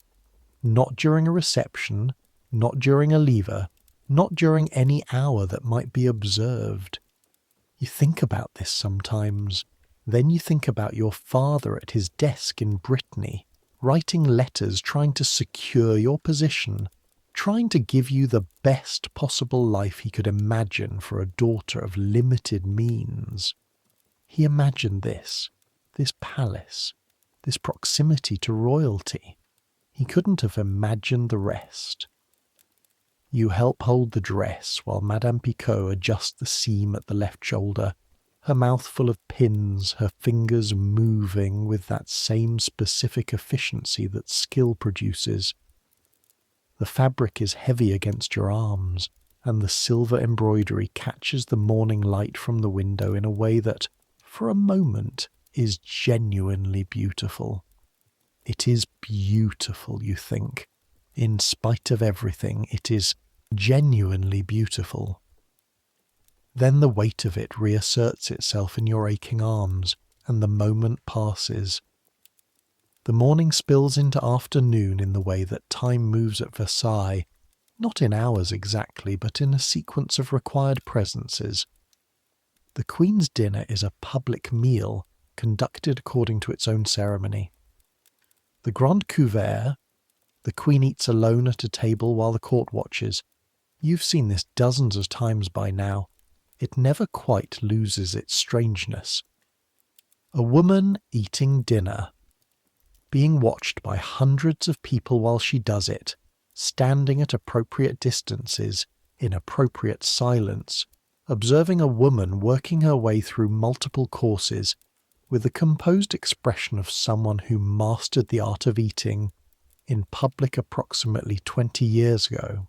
Not during a reception, not during a lever, not during any hour that might be observed. You think about this sometimes. Then you think about your father at his desk in Brittany, writing letters trying to secure your position, trying to give you the best possible life he could imagine for a daughter of limited means. He imagined this palace, this proximity to royalty. He couldn't have imagined the rest. You help hold the dress while Madame Picot adjusts the seam at the left shoulder, her mouth full of pins, her fingers moving with that same specific efficiency that skill produces. The fabric is heavy against your arms, and the silver embroidery catches the morning light from the window in a way that, for a moment, is genuinely beautiful. It is beautiful, you think. In spite of everything, it is genuinely beautiful. Then the weight of it reasserts itself in your aching arms, and the moment passes. The morning spills into afternoon in the way that time moves at Versailles, not in hours exactly, but in a sequence of required presences. The Queen's dinner is a public meal, conducted according to its own ceremony. The Grand Couvert, the Queen eats alone at a table while the court watches. You've seen this dozens of times by now. It never quite loses its strangeness. A woman eating dinner, being watched by hundreds of people while she does it, standing at appropriate distances, in appropriate silence, observing a woman working her way through multiple courses with the composed expression of someone who mastered the art of eating in public approximately 20 years ago.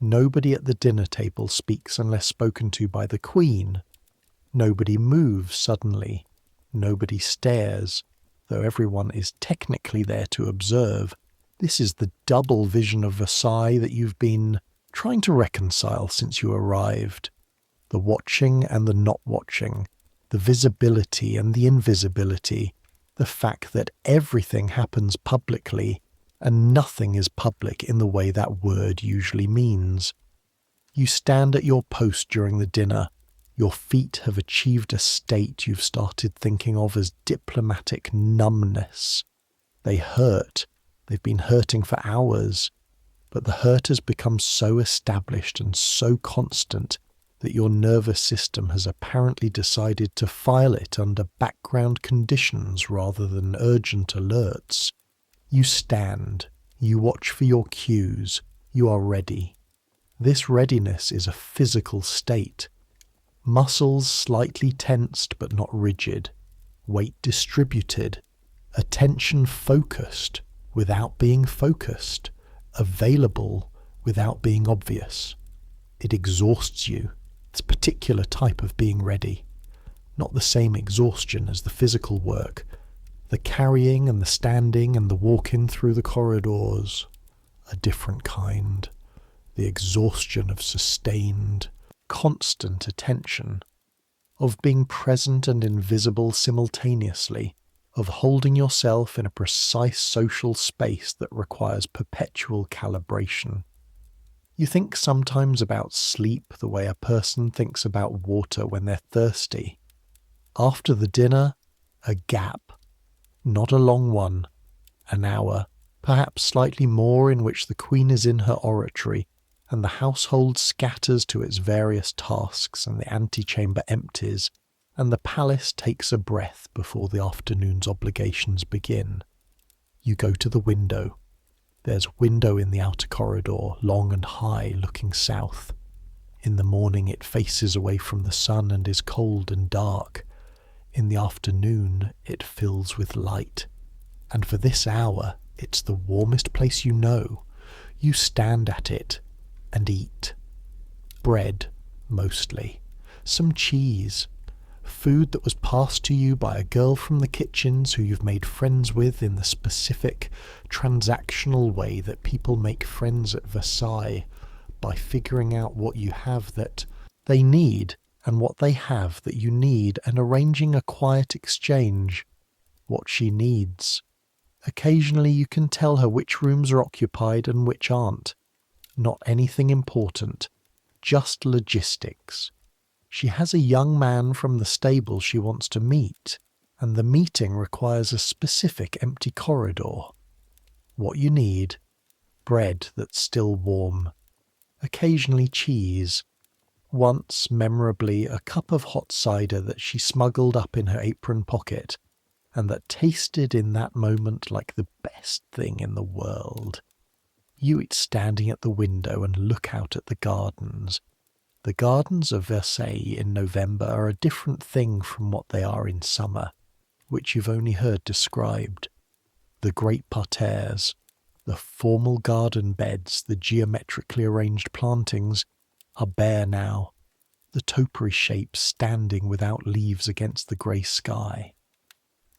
Nobody at the dinner table speaks unless spoken to by the Queen. Nobody moves suddenly. Nobody stares, though everyone is technically there to observe. This is the double vision of Versailles that you've been trying to reconcile since you arrived. The watching and the not watching, the visibility and the invisibility, the fact that everything happens publicly and nothing is public in the way that word usually means. You stand at your post during the dinner. Your feet have achieved a state you've started thinking of as diplomatic numbness. They hurt. They've been hurting for hours. But the hurt has become so established and so constant that your nervous system has apparently decided to file it under background conditions rather than urgent alerts. You stand. You watch for your cues. You are ready. This readiness is a physical state. Muscles slightly tensed but not rigid. Weight distributed. Attention focused without being focused. Available without being obvious. It exhausts you. It's a particular type of being ready. Not the same exhaustion as the physical work. The carrying and the standing and the walking through the corridors. A different kind. The exhaustion of sustained, constant attention. Of being present and invisible simultaneously. Of holding yourself in a precise social space that requires perpetual calibration. You think sometimes about sleep the way a person thinks about water when they're thirsty. After the dinner, a gap. Not a long one. An hour, perhaps slightly more, in which the Queen is in her oratory, and the household scatters to its various tasks, and the antechamber empties, and the palace takes a breath before the afternoon's obligations begin. You go to the window. There's a window in the outer corridor, long and high, looking south. In the morning it faces away from the sun and is cold and dark. In the afternoon it fills with light. And for this hour it's the warmest place you know. You stand at it and eat. Bread, mostly. Some cheese. Food that was passed to you by a girl from the kitchens who you've made friends with in the specific, transactional way that people make friends at Versailles, by figuring out what you have that they need and what they have that you need, and arranging a quiet exchange. What she needs. Occasionally you can tell her which rooms are occupied and which aren't. Not anything important, just logistics. She has a young man from the stable she wants to meet, and the meeting requires a specific empty corridor. What you need: bread that's still warm, occasionally cheese, once, memorably, a cup of hot cider that she smuggled up in her apron pocket, and that tasted in that moment like the best thing in the world. You eat standing at the window and look out at the gardens. The gardens of Versailles in November are a different thing from what they are in summer, which you've only heard described. The great parterres, the formal garden beds, the geometrically arranged plantings, are bare now, the topiary shapes standing without leaves against the grey sky.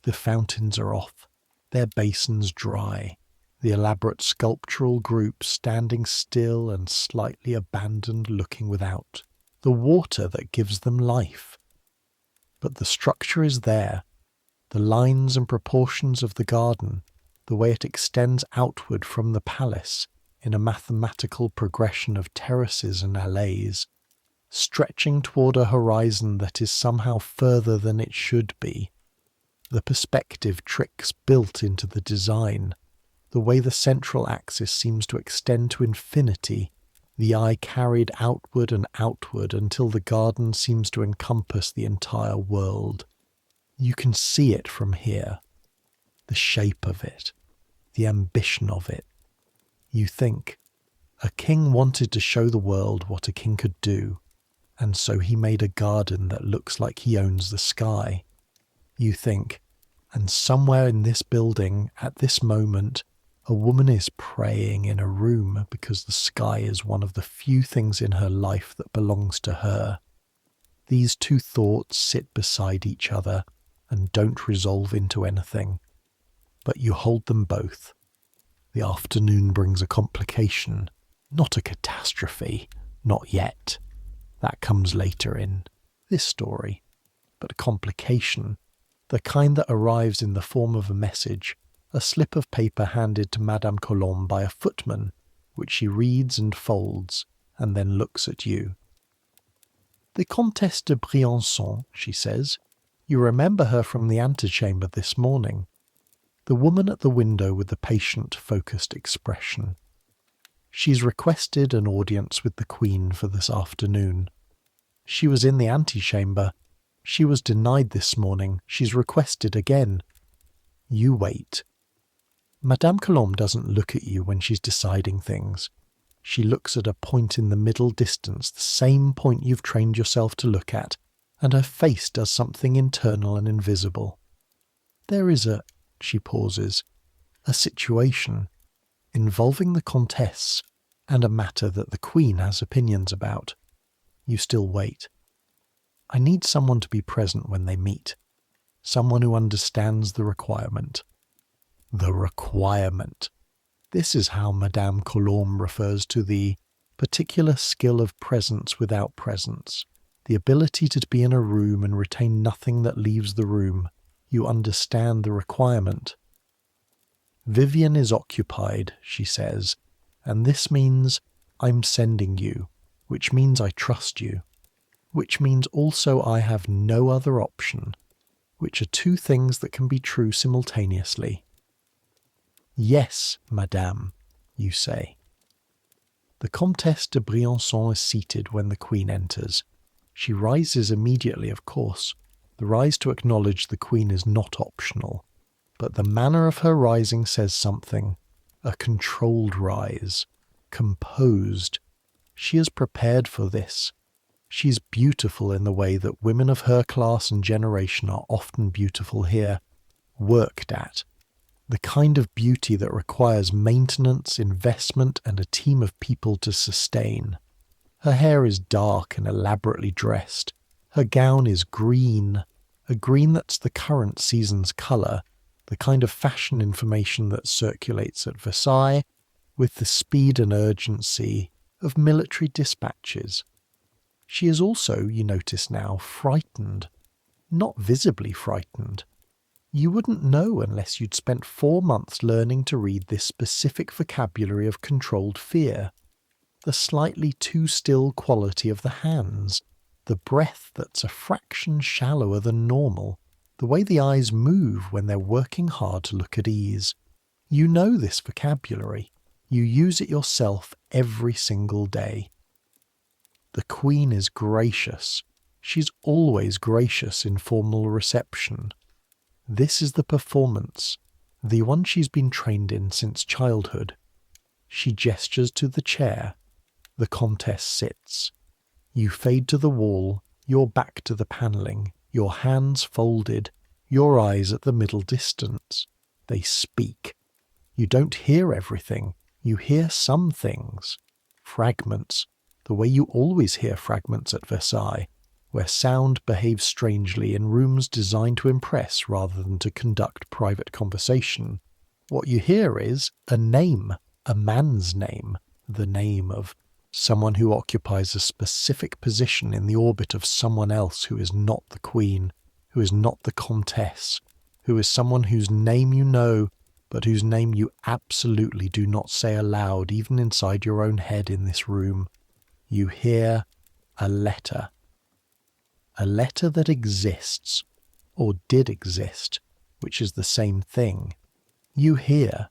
The fountains are off, their basins dry, the elaborate sculptural groups standing still and slightly abandoned, looking without, the water that gives them life. But the structure is there, the lines and proportions of the garden, the way it extends outward from the palace in a mathematical progression of terraces and alleys, stretching toward a horizon that is somehow further than it should be. The perspective tricks built into the design, the way the central axis seems to extend to infinity, the eye carried outward and outward until the garden seems to encompass the entire world. You can see it from here, the shape of it, the ambition of it. You think, a king wanted to show the world what a king could do, and so he made a garden that looks like he owns the sky. You think, and somewhere in this building, at this moment, a woman is praying in a room because the sky is one of the few things in her life that belongs to her. These two thoughts sit beside each other and don't resolve into anything, but you hold them both. The afternoon brings a complication, not a catastrophe, not yet. That comes later in this story, but a complication, the kind that arrives in the form of a message, a slip of paper handed to Madame Colombe by a footman, which she reads and folds, and then looks at you. "The Comtesse de Briançon," she says. "You remember her from the antechamber this morning." The woman at the window with the patient, focused expression. She's requested an audience with the Queen for this afternoon. She was in the antechamber. She was denied this morning. She's requested again. You wait. Madame Colombe doesn't look at you when she's deciding things. She looks at a point in the middle distance, the same point you've trained yourself to look at, and her face does something internal and invisible. There is she pauses, a situation involving the Comtesse and a matter that the Queen has opinions about. You still wait. I need someone to be present when they meet. Someone who understands the requirement. The requirement. This is how Madame Colombe refers to the particular skill of presence without presence, the ability to be in a room and retain nothing that leaves the room. You understand the requirement. Vivian is occupied, she says, and this means I'm sending you, which means I trust you, which means also I have no other option, which are two things that can be true simultaneously. Yes, madame, you say. The Comtesse de Briançon is seated when the Queen enters. She rises immediately, of course. The rise to acknowledge the Queen is not optional, but the manner of her rising says something. A controlled rise, composed. She is prepared for this. She's beautiful in the way that women of her class and generation are often beautiful here, worked at. The kind of beauty that requires maintenance, investment, and a team of people to sustain. Her hair is dark and elaborately dressed. Her gown is green, a green that's the current season's colour, the kind of fashion information that circulates at Versailles with the speed and urgency of military dispatches. She is also, you notice now, frightened. Not visibly frightened. You wouldn't know unless you'd spent 4 months learning to read this specific vocabulary of controlled fear. The slightly too still quality of the hands, the breath that's a fraction shallower than normal, the way the eyes move when they're working hard to look at ease. You know this vocabulary. You use it yourself every single day. The Queen is gracious. She's always gracious in formal reception. This is the performance, the one she's been trained in since childhood. She gestures to the chair. The Comtesse sits. You fade to the wall, your back to the panelling, your hands folded, your eyes at the middle distance. They speak. You don't hear everything. You hear some things. Fragments. The way you always hear fragments at Versailles, where sound behaves strangely in rooms designed to impress rather than to conduct private conversation. What you hear is a name, a man's name, the name of someone who occupies a specific position in the orbit of someone else who is not the Queen, who is not the Comtesse, who is someone whose name you know, but whose name you absolutely do not say aloud even inside your own head in this room. You hear a letter. A letter that exists, or did exist, which is the same thing. You hear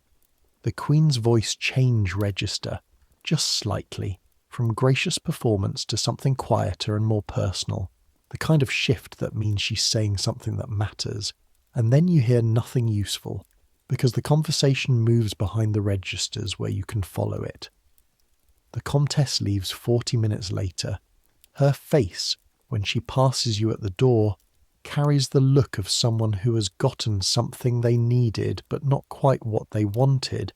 the Queen's voice change register, just slightly, from gracious performance to something quieter and more personal, the kind of shift that means she's saying something that matters, and then you hear nothing useful, because the conversation moves behind the registers where you can follow it. The Comtesse leaves 40 minutes later. Her face, when she passes you at the door, carries the look of someone who has gotten something they needed but not quite what they wanted,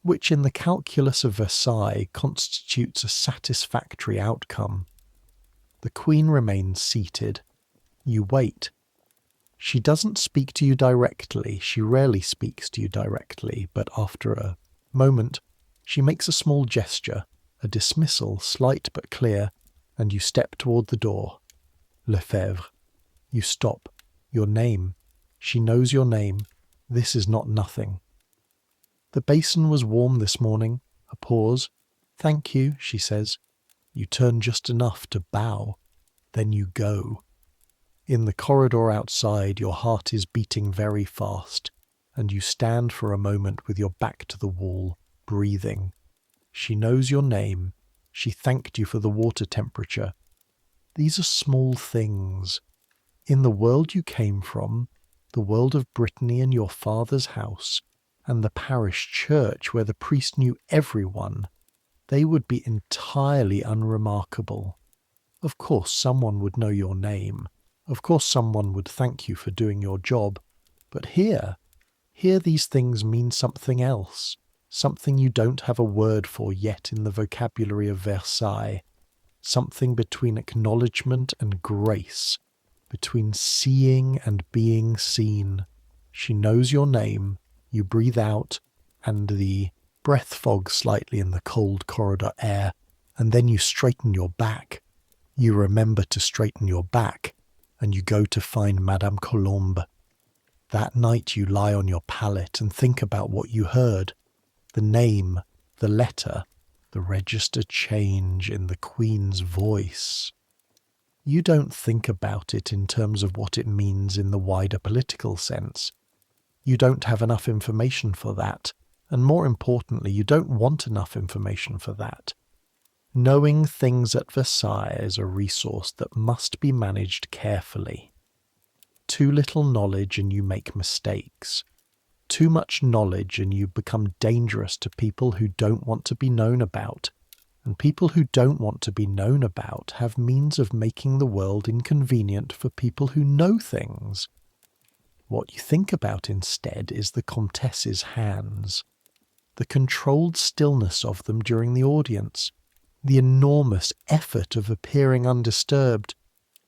which in the calculus of Versailles constitutes a satisfactory outcome. The Queen remains seated. You wait. She doesn't speak to you directly. She rarely speaks to you directly, but after a moment, she makes a small gesture, a dismissal, slight but clear, and you step toward the door. Lefebvre. You stop. Your name. She knows your name. This is not nothing. The basin was warm this morning. A pause. Thank you, she says. You turn just enough to bow. Then you go. In the corridor outside, your heart is beating very fast, and you stand for a moment with your back to the wall, breathing. She knows your name. She thanked you for the water temperature. These are small things. In the world you came from, the world of Brittany and your father's house, and the parish church where the priest knew everyone, they would be entirely unremarkable. Of course someone would know your name. Of course someone would thank you for doing your job. But here these things mean something else. Something you don't have a word for yet in the vocabulary of Versailles. Something between acknowledgement and grace, between seeing and being seen. She knows your name, you breathe out, and the breath fogs slightly in the cold corridor air, and then you straighten your back. You remember to straighten your back, and you go to find Madame Colombe. That night you lie on your pallet and think about what you heard. The name, the letter, the register change in the Queen's voice. You don't think about it in terms of what it means in the wider political sense. You don't have enough information for that, and more importantly, you don't want enough information for that. Knowing things at Versailles is a resource that must be managed carefully. Too little knowledge and you make mistakes. Too much knowledge and you become dangerous to people who don't want to be known about. and people who don't want to be known about have means of making the world inconvenient for people who know things. What you think about instead is the Comtesse's hands, the controlled stillness of them during the audience, the enormous effort of appearing undisturbed.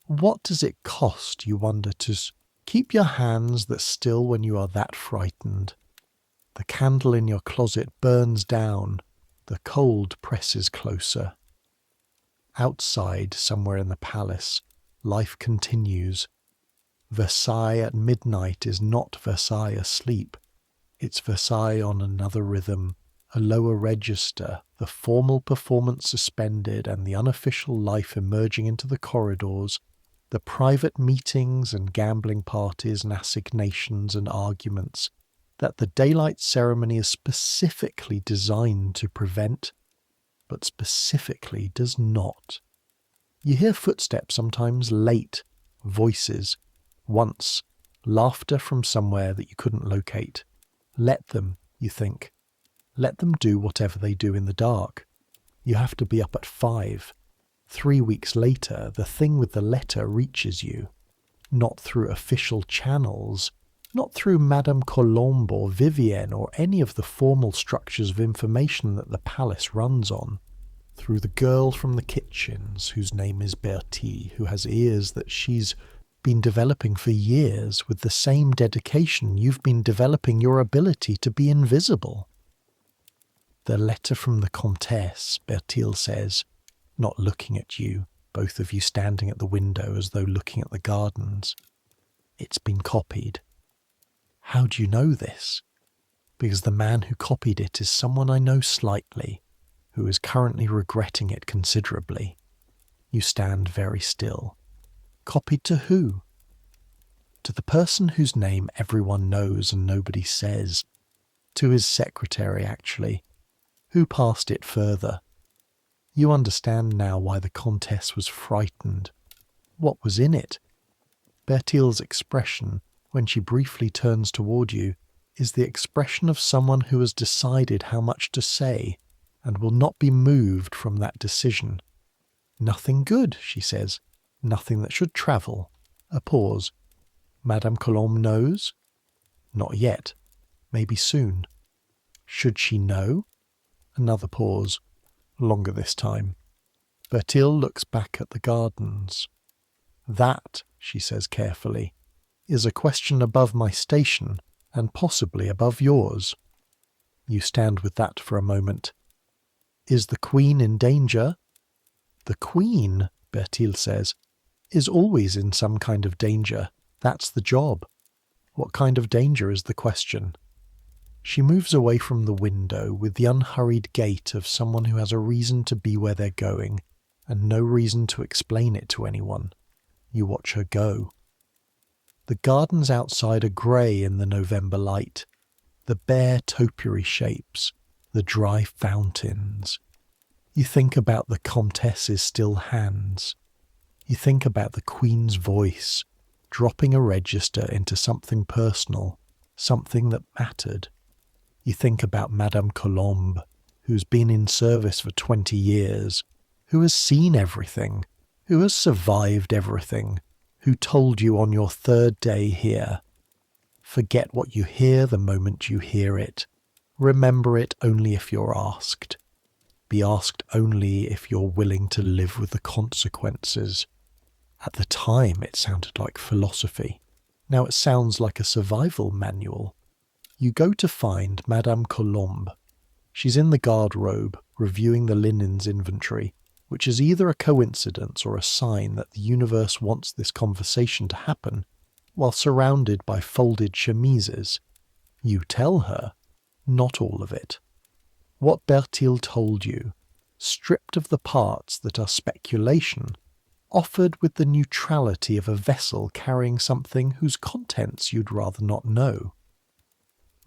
What does it cost, you wonder, to keep your hands that still when you are that frightened? The candle in your closet burns down, the cold presses closer. Outside, somewhere in the palace, life continues. Versailles at midnight is not Versailles asleep. It's Versailles on another rhythm, a lower register, the formal performance suspended and the unofficial life emerging into the corridors, the private meetings and gambling parties and assignations and arguments that the daylight ceremony is specifically designed to prevent, but specifically does not. You hear footsteps sometimes late, voices, once, laughter from somewhere that you couldn't locate. Let them, you think. Let them do whatever they do in the dark. You have to be up at 5. 3 weeks later, the thing with the letter reaches you. Not through official channels, not through Madame Colombe or Vivienne or any of the formal structures of information that the palace runs on. Through the girl from the kitchens, whose name is Bertie, who has ears that she's been developing for years with the same dedication you've been developing your ability to be invisible. The letter from the Comtesse, Bertil says, not looking at you, both of you standing at the window as though looking at the gardens. It's been copied. How do you know this? Because the man who copied it is someone I know slightly, who is currently regretting it considerably. You stand very still. Copied to who? To the person whose name everyone knows and nobody says. To his secretary, actually, who passed it further. You understand now why the Comtesse was frightened. What was in it? Bertil's expression, when she briefly turns toward you, is the expression of someone who has decided how much to say and will not be moved from that decision. Nothing good, she says. Nothing that should travel. A pause. Madame Colombe knows? Not yet. Maybe soon. Should she know? Another pause. Longer this time. Bertil looks back at the gardens. That, she says carefully, is a question above my station and possibly above yours. You stand with that for a moment. Is the Queen in danger? The Queen, Bertil says, is always in some kind of danger. That's the job. What kind of danger is the question? She moves away from the window with the unhurried gait of someone who has a reason to be where they're going and no reason to explain it to anyone. You watch her go. The gardens outside are grey in the November light. The bare topiary shapes, the dry fountains. You think about the Comtesse's still hands. You think about the Queen's voice, dropping a register into something personal, something that mattered. You think about Madame Colombe, who's been in service for 20 years, who has seen everything, who has survived everything, who told you on your 3rd day here. Forget what you hear the moment you hear it. Remember it only if you're asked. Be asked only if you're willing to live with the consequences. At the time it sounded like philosophy. Now it sounds like a survival manual. You go to find Madame Colombe. She's in the guard-robe, reviewing the linens inventory, which is either a coincidence or a sign that the universe wants this conversation to happen, while surrounded by folded chemises. You tell her, not all of it. What Bertil told you, stripped of the parts that are speculation, offered with the neutrality of a vessel carrying something whose contents you'd rather not know.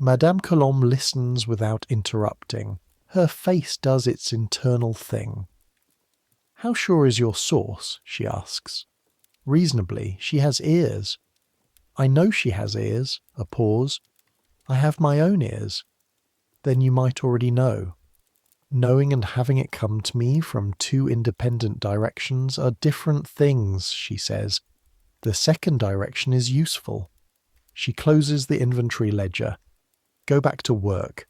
Madame Colombe listens without interrupting. Her face does its internal thing. How sure is your source? She asks. Reasonably, she has ears. I know she has ears. A pause. I have my own ears. Then you might already know. Knowing and having it come to me from two independent directions are different things, she says. The second direction is useful. She closes the inventory ledger. Go back to work.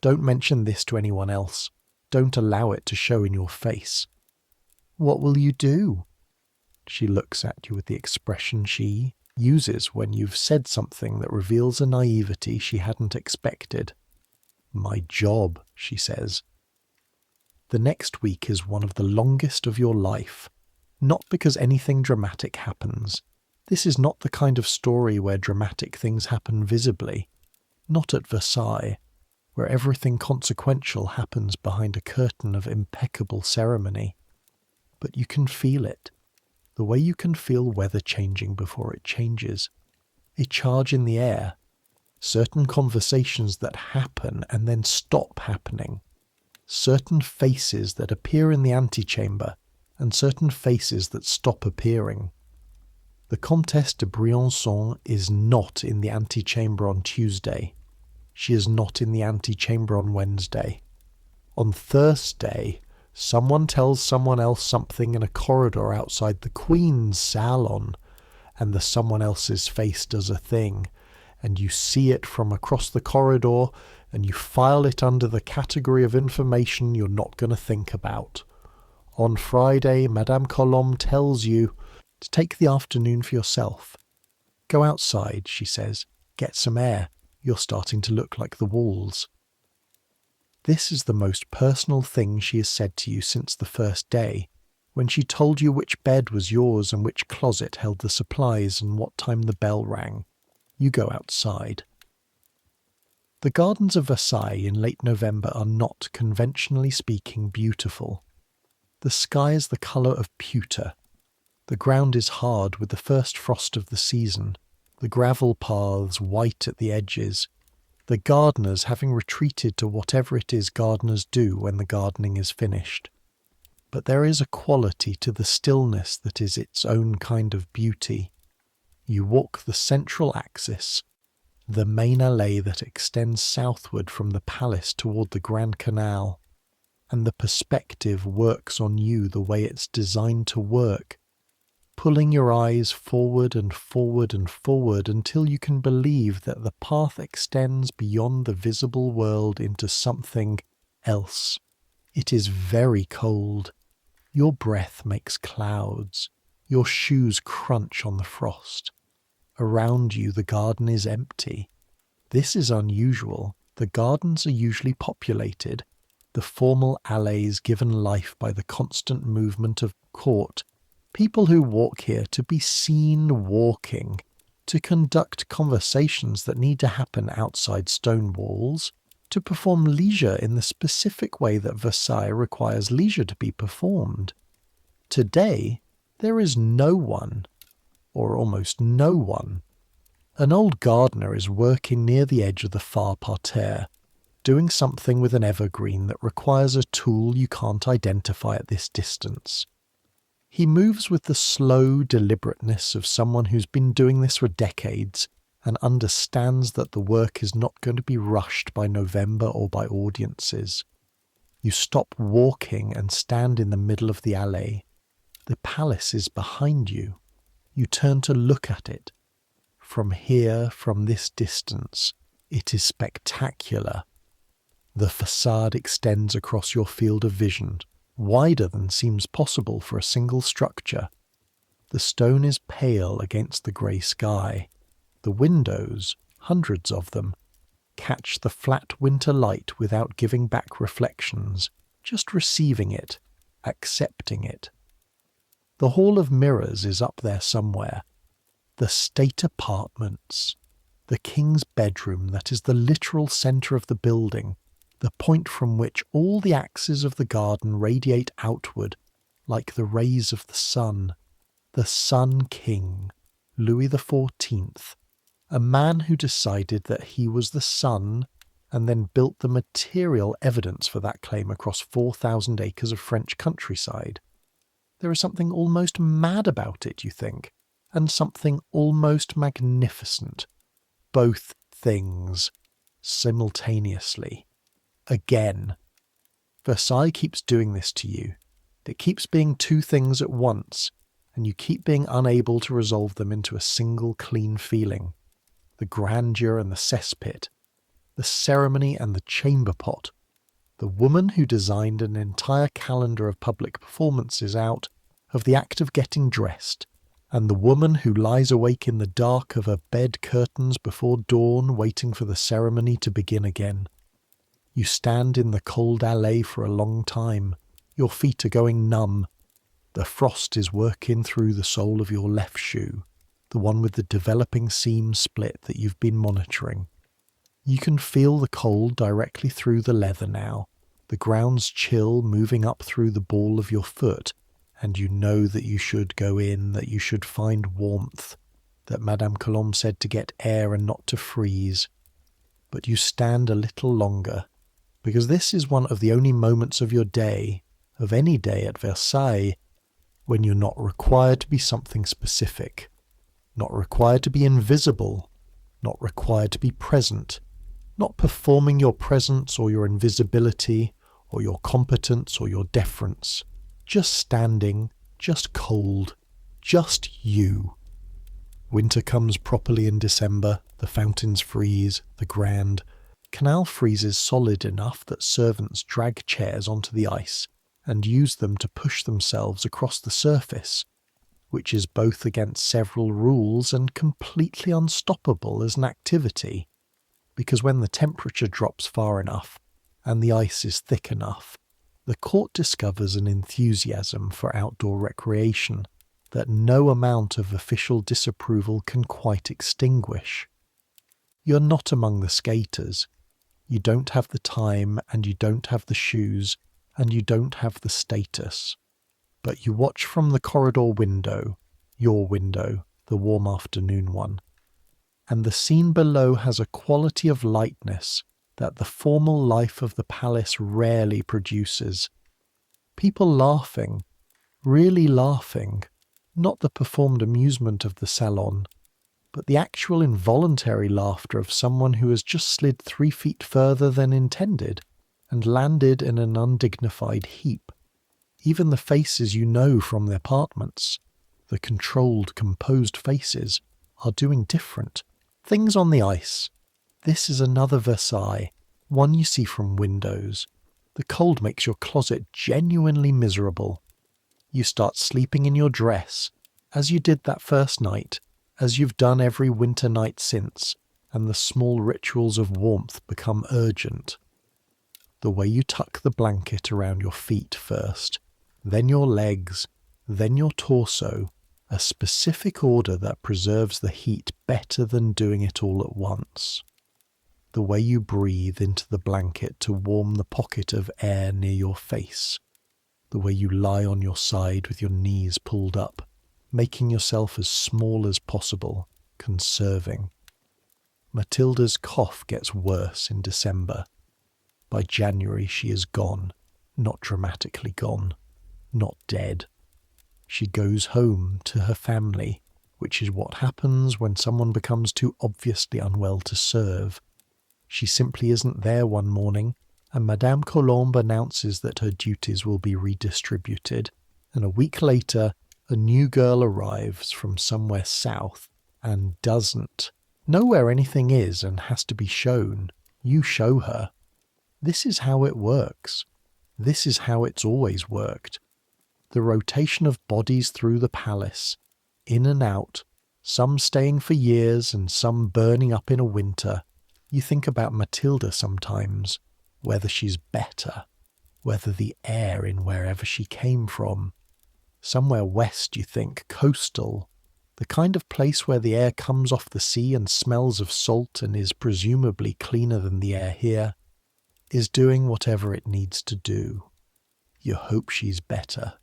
Don't mention this to anyone else. Don't allow it to show in your face. What will you do? She looks at you with the expression she uses when you've said something that reveals a naivety she hadn't expected. My job, she says. The next week is one of the longest of your life, not because anything dramatic happens. This is not the kind of story where dramatic things happen visibly, not at Versailles, where everything consequential happens behind a curtain of impeccable ceremony. But you can feel it, the way you can feel weather changing before it changes, a charge in the air, certain conversations that happen and then stop happening, certain faces that appear in the antechamber and certain faces that stop appearing. The Comtesse de Briançon is not in the antechamber on Tuesday. She is not in the antechamber on Wednesday. On Thursday, someone tells someone else something in a corridor outside the Queen's salon, and the someone else's face does a thing, and you see it from across the corridor, and you file it under the category of information you're not going to think about. On Friday, Madame Colombe tells you to take the afternoon for yourself. Go outside, she says. Get some air. You're starting to look like the walls. This is the most personal thing she has said to you since the first day, when she told you which bed was yours and which closet held the supplies and what time the bell rang. You go outside. The gardens of Versailles in late November are not, conventionally speaking, beautiful. The sky is the colour of pewter. The ground is hard with the first frost of the season, the gravel paths white at the edges, the gardeners having retreated to whatever it is gardeners do when the gardening is finished. But there is a quality to the stillness that is its own kind of beauty. You walk the central axis, the main allée that extends southward from the palace toward the Grand Canal, and the perspective works on you the way it's designed to work, pulling your eyes forward and forward and forward until you can believe that the path extends beyond the visible world into something else. It is very cold. Your breath makes clouds. Your shoes crunch on the frost. Around you the garden is empty. This is unusual. The gardens are usually populated, the formal alleys given life by the constant movement of court. People who walk here to be seen walking, to conduct conversations that need to happen outside stone walls, to perform leisure in the specific way that Versailles requires leisure to be performed. Today, there is no one, or almost no one. An old gardener is working near the edge of the far parterre, doing something with an evergreen that requires a tool you can't identify at this distance. He moves with the slow deliberateness of someone who's been doing this for decades and understands that the work is not going to be rushed by November or by audiences. You stop walking and stand in the middle of the alley. The palace is behind you. You turn to look at it. From here, from this distance, it is spectacular. The facade extends across your field of vision, wider than seems possible for a single structure. The stone is pale against the grey sky. The windows, hundreds of them, catch the flat winter light without giving back reflections, just receiving it, accepting it. The Hall of Mirrors is up there somewhere. The state apartments, the king's bedroom that is the literal centre of the building, the point from which all the axes of the garden radiate outward like the rays of the sun king, Louis XIV, a man who decided that he was the sun and then built the material evidence for that claim across 4,000 acres of French countryside. There is something almost mad about it, you think, and something almost magnificent. Both things, simultaneously. Again. Versailles keeps doing this to you. It keeps being two things at once, and you keep being unable to resolve them into a single clean feeling. The grandeur and the cesspit, the ceremony and the chamber pot, the woman who designed an entire calendar of public performances out of the act of getting dressed, and the woman who lies awake in the dark of her bed curtains before dawn waiting for the ceremony to begin again. You stand in the cold allée for a long time. Your feet are going numb. The frost is working through the sole of your left shoe, the one with the developing seam split that you've been monitoring. You can feel the cold directly through the leather now, the ground's chill moving up through the ball of your foot, and you know that you should go in, that you should find warmth, that Madame Colombe said to get air and not to freeze. But you stand a little longer, because this is one of the only moments of your day, of any day at Versailles, when you're not required to be something specific, not required to be invisible, not required to be present, not performing your presence or your invisibility or your competence or your deference, just standing, just cold, just you. Winter comes properly in December, the fountains freeze, the Grand Canal freezes solid enough that servants drag chairs onto the ice and use them to push themselves across the surface, which is both against several rules and completely unstoppable as an activity, because when the temperature drops far enough and the ice is thick enough, the court discovers an enthusiasm for outdoor recreation that no amount of official disapproval can quite extinguish. You're not among the skaters. You don't have the time, and you don't have the shoes, and you don't have the status. But you watch from the corridor window, your window, the warm afternoon one, and the scene below has a quality of lightness that the formal life of the palace rarely produces. People laughing, really laughing, not the performed amusement of the salon, but the actual involuntary laughter of someone who has just slid 3 feet further than intended and landed in an undignified heap. Even the faces you know from the apartments, the controlled, composed faces, are doing different things on the ice. This is another Versailles, one you see from windows. The cold makes your closet genuinely miserable. You start sleeping in your dress, as you did that first night, as you've done every winter night since, and the small rituals of warmth become urgent. The way you tuck the blanket around your feet first, then your legs, then your torso, a specific order that preserves the heat better than doing it all at once. The way you breathe into the blanket to warm the pocket of air near your face. The way you lie on your side with your knees pulled up, making yourself as small as possible, conserving. Matilda's cough gets worse in December. By January she is gone, not dramatically gone, not dead. She goes home to her family, which is what happens when someone becomes too obviously unwell to serve. She simply isn't there one morning, and Madame Colombe announces that her duties will be redistributed, and a week later a new girl arrives from somewhere south and doesn't know where anything is and has to be shown. You show her. This is how it works. This is how it's always worked. The rotation of bodies through the palace, in and out, some staying for years and some burning up in a winter. You think about Matilda sometimes, whether she's better, whether the air in wherever she came from. Somewhere west, you think, coastal, the kind of place where the air comes off the sea and smells of salt and is presumably cleaner than the air here, is doing whatever it needs to do. You hope she's better.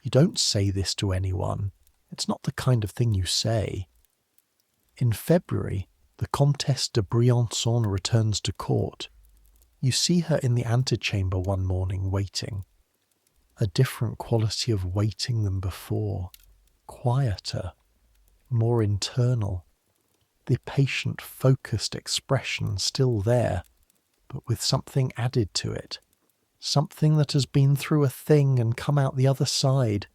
You don't say this to anyone. It's not the kind of thing you say. In February, the Comtesse de Briançon returns to court. You see her in the antechamber one morning waiting. A different quality of waiting than before. Quieter. More internal. The patient, focused expression still there, but with something added to it. something that has been through a thing and come out the other side.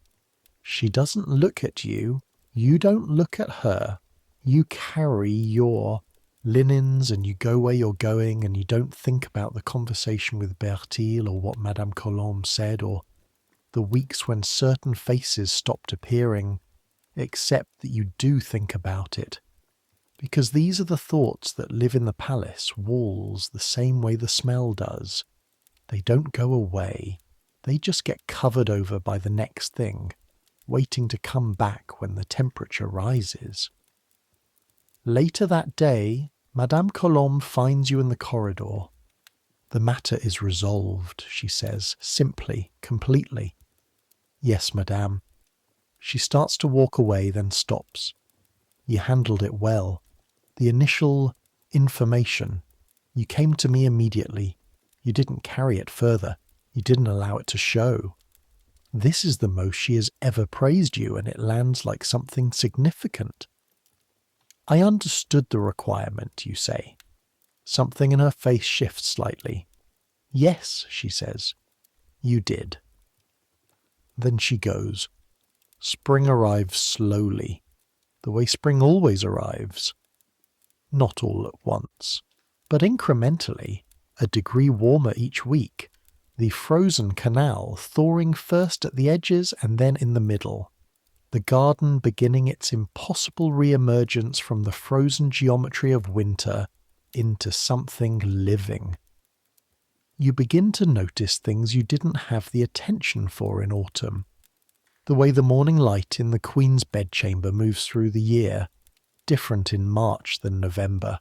She doesn't look at you. You don't look at her. You carry your linens and you go where you're going, and you don't think about the conversation with Bertil or what Madame Colombe said or the weeks when certain faces stopped appearing, except that you do think about it. Because these are the thoughts that live in the palace walls the same way the smell does. They don't go away. They just get covered over by the next thing, waiting to come back when the temperature rises. Later that day, Madame Colombe finds you in the corridor. The matter is resolved, she says, simply, completely. Yes, madame. She starts to walk away, then stops. You handled it well. The initial information. You came to me immediately. You didn't carry it further. You didn't allow it to show. This is the most she has ever praised you, and it lands like something significant. I understood the requirement, you say. Something in her face shifts slightly. Yes, she says. You did. Then she goes. Spring arrives slowly, the way spring always arrives. Not all at once, but incrementally, a degree warmer each week, the frozen canal thawing first at the edges and then in the middle, the garden beginning its impossible re-emergence from the frozen geometry of winter into something living. You begin to notice things you didn't have the attention for in autumn. The way the morning light in the Queen's bedchamber moves through the year, different in March than November,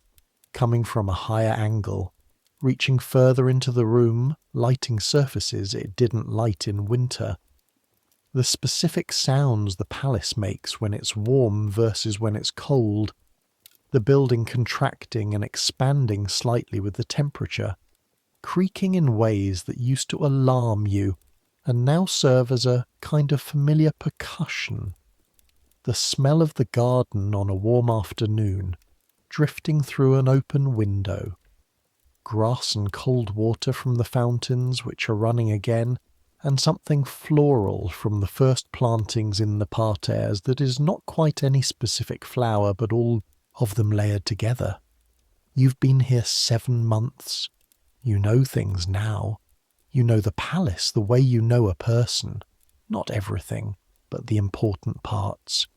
coming from a higher angle, reaching further into the room, lighting surfaces it didn't light in winter. The specific sounds the palace makes when it's warm versus when it's cold, the building contracting and expanding slightly with the temperature, creaking in ways that used to alarm you and now serve as a kind of familiar percussion. The smell of the garden on a warm afternoon, drifting through an open window. Grass and cold water from the fountains which are running again, and something floral from the first plantings in the parterres that is not quite any specific flower but all of them layered together. You've been here 7 months. You know things now. You know the palace the way you know a person. Not everything, but the important parts.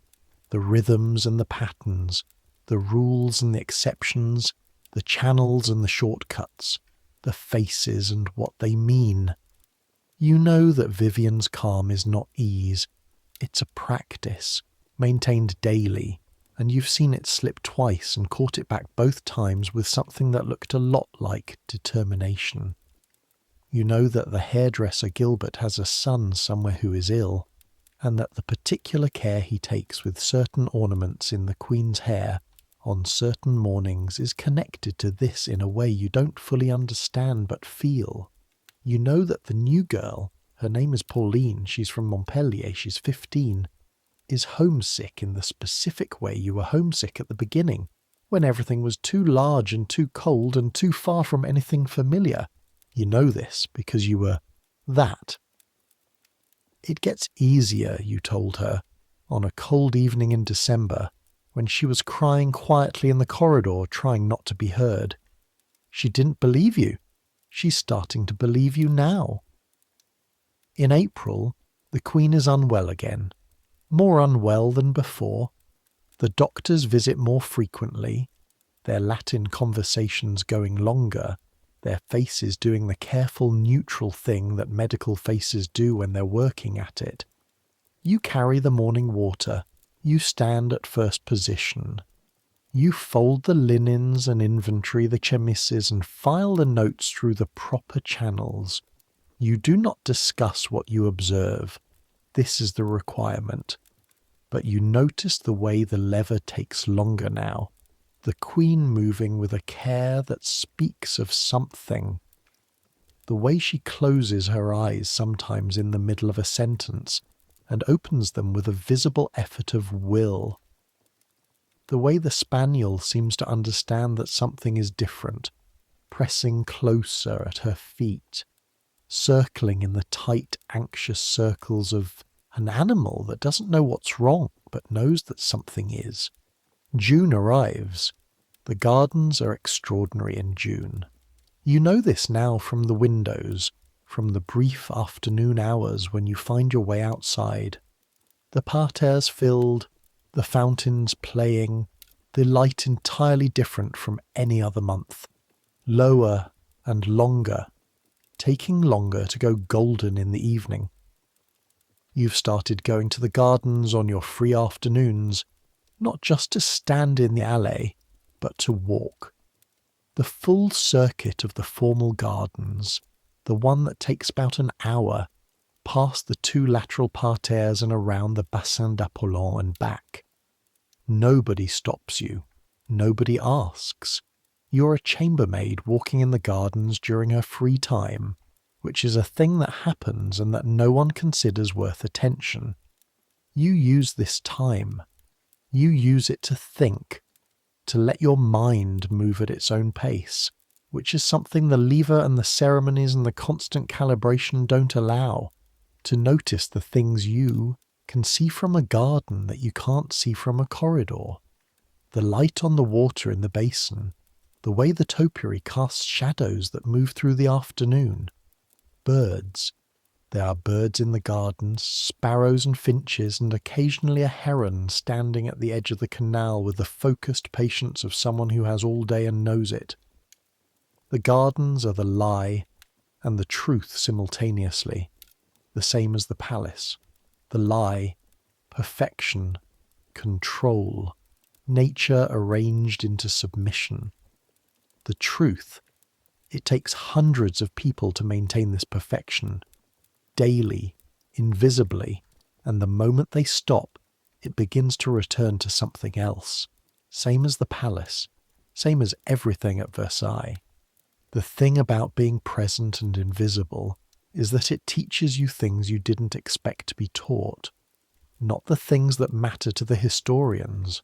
The rhythms and the patterns, the rules and the exceptions, the channels and the shortcuts, the faces and what they mean. You know that Vivian's calm is not ease. It's a practice, maintained daily, and you've seen it slip twice and caught it back both times with something that looked a lot like determination. You know that the hairdresser Gilbert has a son somewhere who is ill, and that the particular care he takes with certain ornaments in the Queen's hair on certain mornings is connected to this in a way you don't fully understand but feel. You know that the new girl, her name is Pauline, she's from Montpellier, she's 15, is homesick in the specific way you were homesick at the beginning, when everything was too large and too cold and too far from anything familiar. You know this because you were that. It gets easier, you told her, on a cold evening in December, when she was crying quietly in the corridor, trying not to be heard. She didn't believe you. She's starting to believe you now. In April, the Queen is unwell again, more unwell than before. The doctors visit more frequently, their Latin conversations going longer, their faces doing the careful neutral thing that medical faces do when they're working at it. You carry the morning water. You stand at first position. You fold the linens and inventory the chemises and file the notes through the proper channels. You do not discuss what you observe. This is the requirement. But you notice the way the lever takes longer now. The Queen moving with a care that speaks of something. The way she closes her eyes sometimes in the middle of a sentence and opens them with a visible effort of will. The way the spaniel seems to understand that something is different, pressing closer at her feet. circling in the tight, anxious circles of an animal that doesn't know what's wrong but knows that something is. June arrives. The gardens are extraordinary in June. You know this now from the windows, from the brief afternoon hours when you find your way outside. The parterres filled, the fountains playing, the light entirely different from any other month. Lower and longer, taking longer to go golden in the evening. You've started going to the gardens on your free afternoons, not just to stand in the alley, but to walk. The full circuit of the formal gardens, the one that takes about an hour, past the 2 lateral parterres and around the Bassin d'Apollon and back. Nobody stops you. Nobody asks. You're a chambermaid walking in the gardens during her free time, which is a thing that happens and that no one considers worth attention. You use this time. You use it to think, to let your mind move at its own pace, which is something the lever and the ceremonies and the constant calibration don't allow, to notice the things you can see from a garden that you can't see from a corridor. The light on the water in the basin, the way the topiary casts shadows that move through the afternoon. Birds. There are birds in the gardens, sparrows and finches, and occasionally a heron standing at the edge of the canal with the focused patience of someone who has all day and knows it. The gardens are the lie and the truth simultaneously, the same as the palace. The lie, perfection, control, nature arranged into submission. The truth, it takes hundreds of people to maintain this perfection, daily, invisibly, and the moment they stop, it begins to return to something else, same as the palace, same as everything at Versailles. The thing about being present and invisible is that it teaches you things you didn't expect to be taught, not the things that matter to the historians,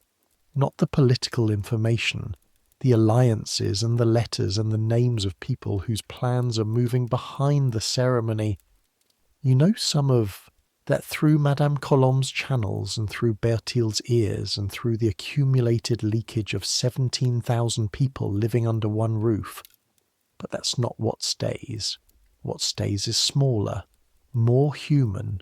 not the political information, the alliances and the letters and the names of people whose plans are moving behind the ceremony. You know some of that through Madame Colombe's channels and through Bertil's ears and through the accumulated leakage of 17,000 people living under one roof. But that's not what stays. What stays is smaller, more human.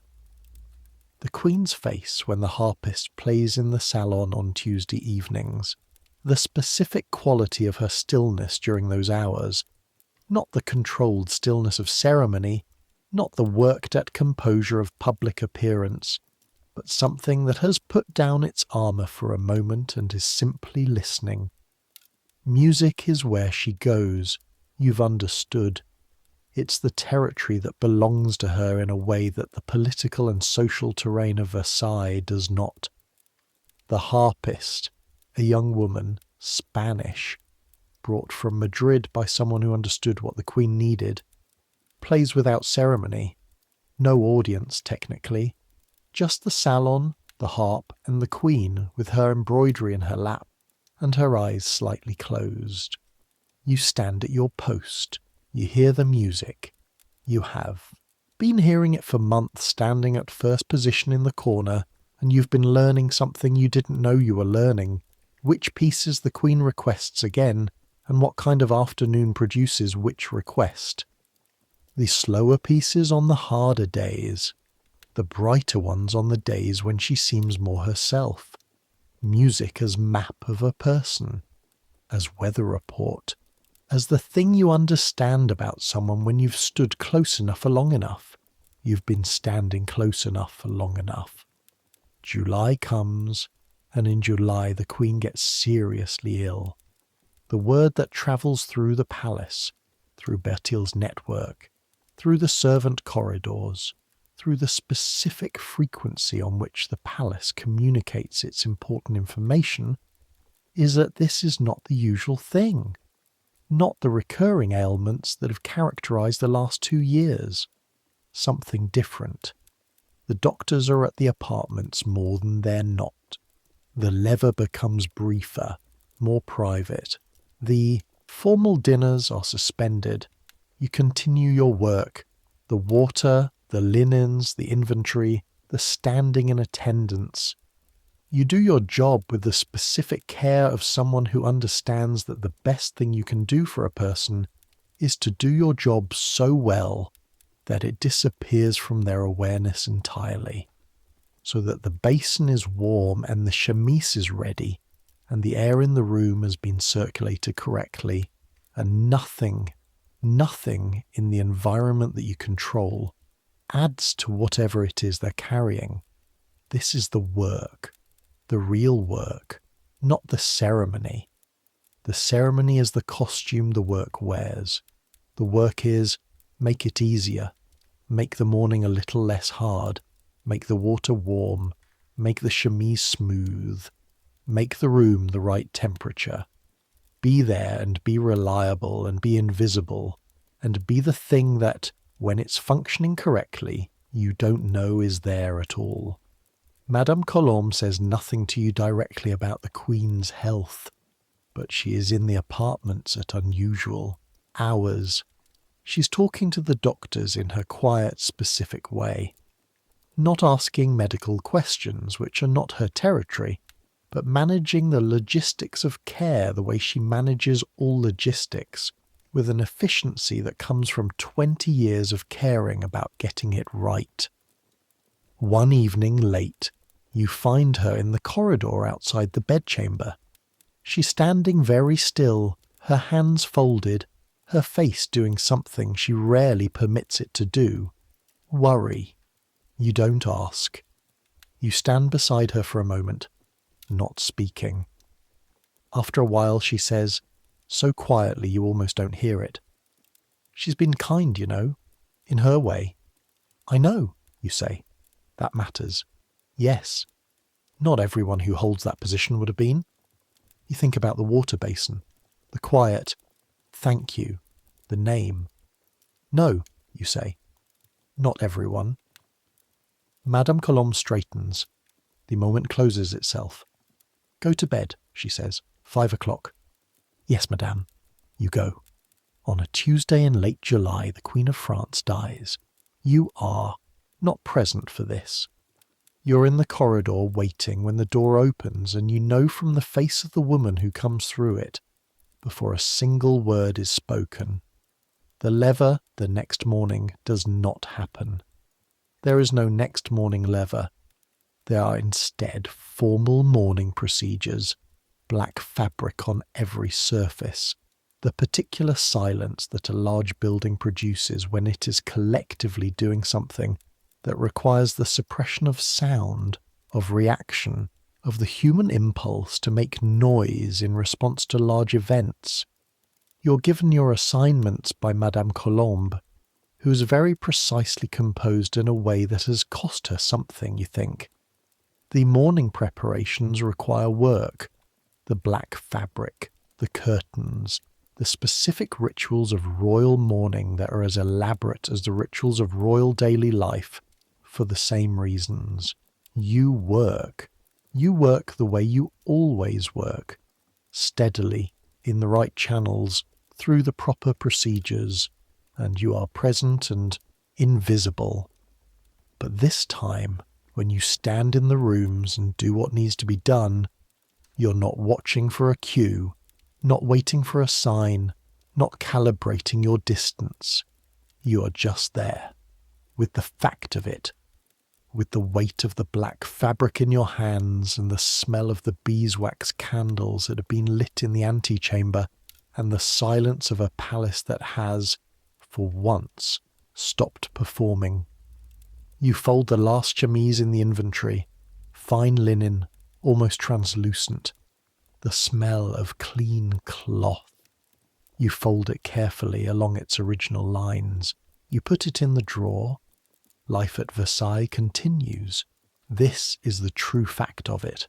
The Queen's face when the harpist plays in the salon on Tuesday evenings, the specific quality of her stillness during those hours, not the controlled stillness of ceremony, not the worked-at composure of public appearance, but something that has put down its armour for a moment and is simply listening. Music is where she goes, you've understood. It's the territory that belongs to her in a way that the political and social terrain of Versailles does not. The harpist, a young woman, Spanish, brought from Madrid by someone who understood what the Queen needed, plays without ceremony, no audience technically, just the salon, the harp, and the Queen with her embroidery in her lap and her eyes slightly closed. You stand at your post, you hear the music. You have been hearing it for months, standing at first position in the corner, and you've been learning something you didn't know you were learning, which pieces the Queen requests again, and what kind of afternoon produces which request. The slower pieces on the harder days, the brighter ones on the days when she seems more herself. Music as map of a person, as weather report, as the thing you understand about someone when you've stood close enough for long enough. You've been standing close enough for long enough. July comes, and in July the Queen gets seriously ill. The word that travels through the palace, through Bertil's network, through the servant corridors, through the specific frequency on which the palace communicates its important information, is that this is not the usual thing, not the recurring ailments that have characterized the last 2 years. Something different. The doctors are at the apartments more than they're not. The lever becomes briefer, more private. The formal dinners are suspended. You continue your work, The water, the linens, the inventory, the standing in attendance. You do your job with the specific care of someone who understands that the best thing you can do for a person is to do your job so well that it disappears from their awareness entirely, so that the basin is warm and the chemise is ready and the air in the room has been circulated correctly, and nothing in the environment that you control adds to whatever it is they're carrying. This is the work, the real work, not the ceremony. The ceremony is the costume the work wears. The work is make it easier, make the morning a little less hard, make the water warm, make the chemise smooth, make the room the right temperature. Be there and be reliable and be invisible and be the thing that, when it's functioning correctly, you don't know is there at all. Madame Colombe says nothing to you directly about the Queen's health, but she is in the apartments at unusual hours. She's talking to the doctors in her quiet, specific way, not asking medical questions, which are not her territory, but managing the logistics of care the way she manages all logistics, with an efficiency that comes from 20 years of caring about getting it right. One evening late, you find her in the corridor outside the bedchamber. She's standing very still, her hands folded, her face doing something she rarely permits it to do. Worry. You don't ask. You stand beside her for a moment, not speaking. After a while she says, so quietly you almost don't hear it, she's been kind, you know, in her way. I know, you say. That matters. Yes. Not everyone who holds that position would have been. You think about the water basin, the quiet, thank you, the name. No, you say. Not everyone. Madame Colombe straightens. The moment closes itself. Go to bed, she says. 5 o'clock. Yes, madame. You go. On a Tuesday in late July, the Queen of France dies. You are not present for this. You're in the corridor waiting when the door opens, and you know from the face of the woman who comes through it, before a single word is spoken. The lever the next morning does not happen. There is no next morning lever. There are instead formal morning procedures, black fabric on every surface, the particular silence that a large building produces when it is collectively doing something that requires the suppression of sound, of reaction, of the human impulse to make noise in response to large events. You're given your assignments by Madame Colombe, who is very precisely composed in a way that has cost her something, you think. The morning preparations require work, the black fabric, the curtains, the specific rituals of royal mourning that are as elaborate as the rituals of royal daily life, for the same reasons. You work. You work the way you always work, steadily, in the right channels, through the proper procedures, and you are present and invisible. But this time, when you stand in the rooms and do what needs to be done, you're not watching for a cue, not waiting for a sign, not calibrating your distance. You are just there, with the fact of it, with the weight of the black fabric in your hands and the smell of the beeswax candles that have been lit in the antechamber, and the silence of a palace that has, for once, stopped performing. You fold the last chemise in the inventory, fine linen, almost translucent, the smell of clean cloth. You fold it carefully along its original lines. You put it in the drawer. Life at Versailles continues. This is the true fact of it,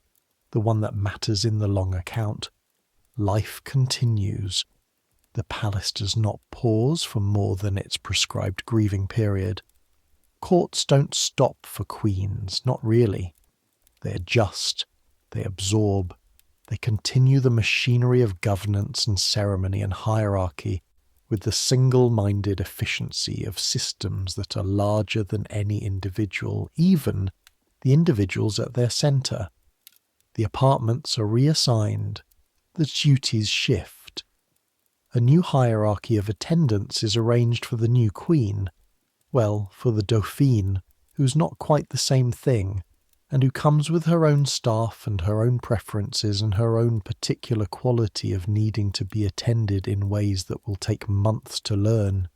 the one that matters in the long account. Life continues. The palace does not pause for more than its prescribed grieving period. Courts don't stop for queens, not really. They adjust, they absorb, they continue the machinery of governance and ceremony and hierarchy with the single-minded efficiency of systems that are larger than any individual, even the individuals at their centre. The apartments are reassigned, the duties shift. A new hierarchy of attendants is arranged for the new queen, well, for the Dauphine, who's not quite the same thing, and who comes with her own staff and her own preferences and her own particular quality of needing to be attended in ways that will take months to learn.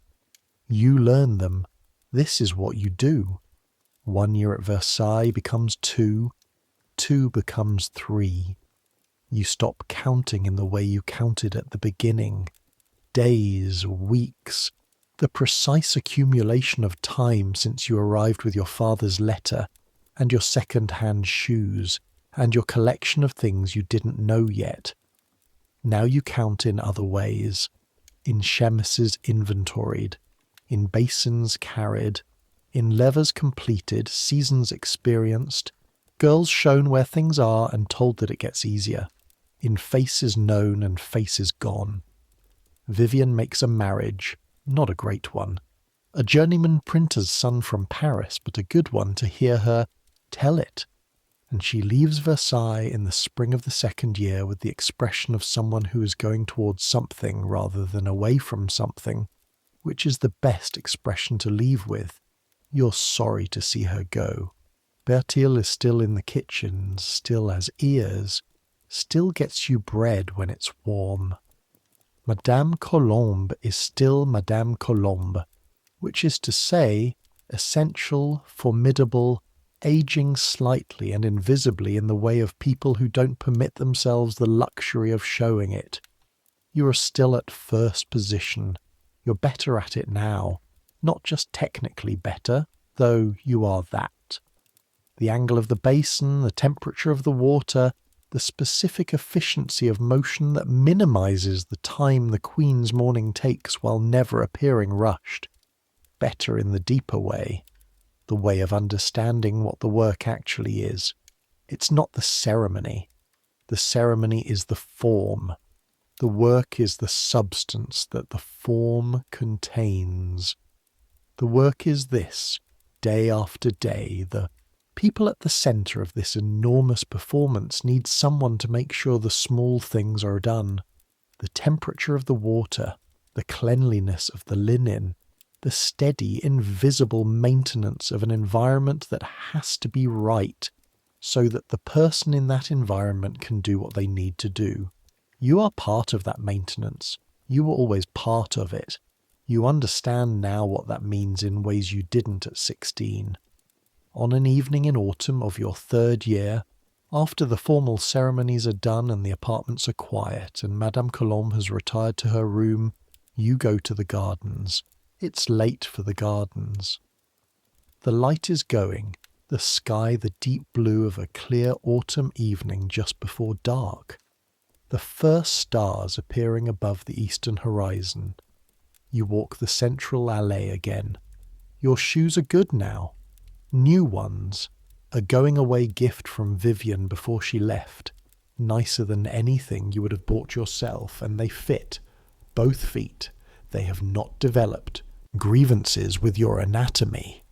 You learn them. This is what you do. 1 year at Versailles becomes 2, 2 becomes 3. You stop counting in the way you counted at the beginning. Days, weeks, the precise accumulation of time since you arrived with your father's letter, and your second-hand shoes, and your collection of things you didn't know yet. Now you count in other ways, in chemises inventoried, in basins carried, in levers completed, seasons experienced, girls shown where things are and told that it gets easier, in faces known and faces gone. Vivian makes a marriage, not a great one. A journeyman printer's son from Paris, but a good one to hear her tell it. And she leaves Versailles in the spring of the second year with the expression of someone who is going towards something rather than away from something, which is the best expression to leave with. You're sorry to see her go. Bertil is still in the kitchen, still has ears, still gets you bread when it's warm. Madame Colombe is still Madame Colombe, which is to say, essential, formidable, aging slightly and invisibly in the way of people who don't permit themselves the luxury of showing it. You are still at first position. You're better at it now. Not just technically better, though you are that. The angle of the basin, the temperature of the water, the specific efficiency of motion that minimizes the time the Queen's morning takes while never appearing rushed. Better in the deeper way, the way of understanding what the work actually is. It's not the ceremony. The ceremony is the form. The work is the substance that the form contains. The work is this, day after day. The people at the centre of this enormous performance need someone to make sure the small things are done. The temperature of the water, the cleanliness of the linen, the steady, invisible maintenance of an environment that has to be right, so that the person in that environment can do what they need to do. You are part of that maintenance. You were always part of it. You understand now what that means in ways you didn't at 16. On an evening in autumn of your third year, after the formal ceremonies are done and the apartments are quiet and Madame Colombe has retired to her room, you go to the gardens. It's late for the gardens. The light is going, the sky the deep blue of a clear autumn evening just before dark. The first stars appearing above the eastern horizon. You walk the central allée again. Your shoes are good now. New ones. A going-away gift from Vivian before she left. Nicer than anything you would have bought yourself, and they fit. Both feet. They have not developed grievances with your anatomy.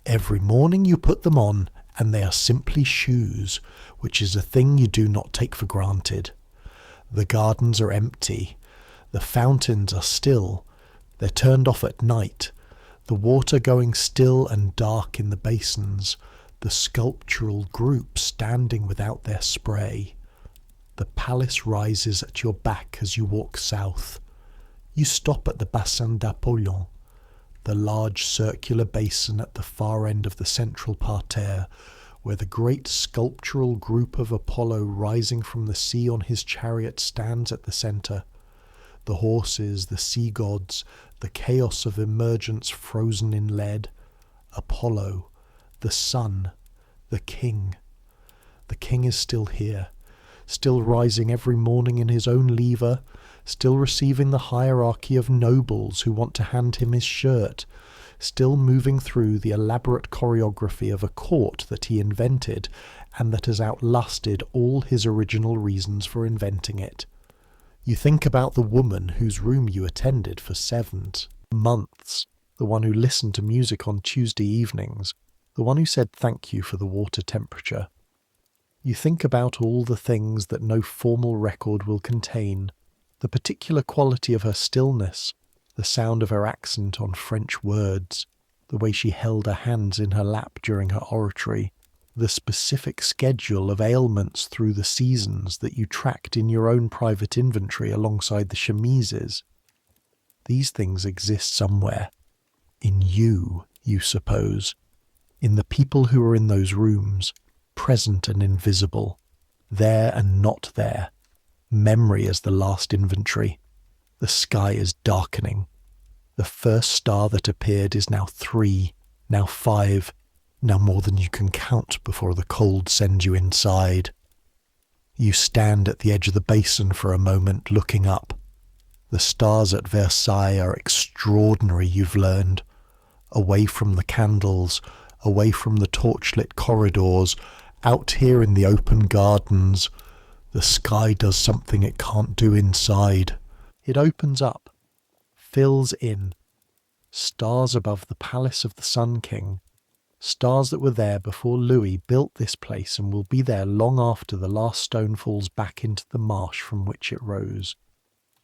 Every morning you put them on, and they are simply shoes, which is a thing you do not take for granted. The gardens are empty. The fountains are still. They're turned off at night. The water going still and dark in the basins. The sculptural group standing without their spray. The palace rises at your back as you walk south. You stop at the Bassin d'Apollon, the large circular basin at the far end of the central parterre, where the great sculptural group of Apollo rising from the sea on his chariot stands at the centre. The horses, the sea gods, the chaos of emergence frozen in lead. Apollo, the sun, the king. The king is still here, still rising every morning in his own lever, still receiving the hierarchy of nobles who want to hand him his shirt, still moving through the elaborate choreography of a court that he invented and that has outlasted all his original reasons for inventing it. You think about the woman whose room you attended for 7 months, the one who listened to music on Tuesday evenings, the one who said thank you for the water temperature. You think about all the things that no formal record will contain, the particular quality of her stillness, the sound of her accent on French words, the way she held her hands in her lap during her oratory, the specific schedule of ailments through the seasons that you tracked in your own private inventory alongside the chemises. These things exist somewhere. In you, you suppose. In the people who are in those rooms, present and invisible, there and not there. Memory is the last inventory. The sky is darkening. The first star that appeared is now 3, now 5, now more than you can count before the cold sends you inside. You stand at the edge of the basin for a moment, looking up. The stars at Versailles are extraordinary, you've learned. Away from the candles, away from the torchlit corridors, out here in the open gardens, the sky does something it can't do inside. It opens up, fills in. Stars above the palace of the Sun King, stars that were there before Louis built this place and will be there long after the last stone falls back into the marsh from which it rose.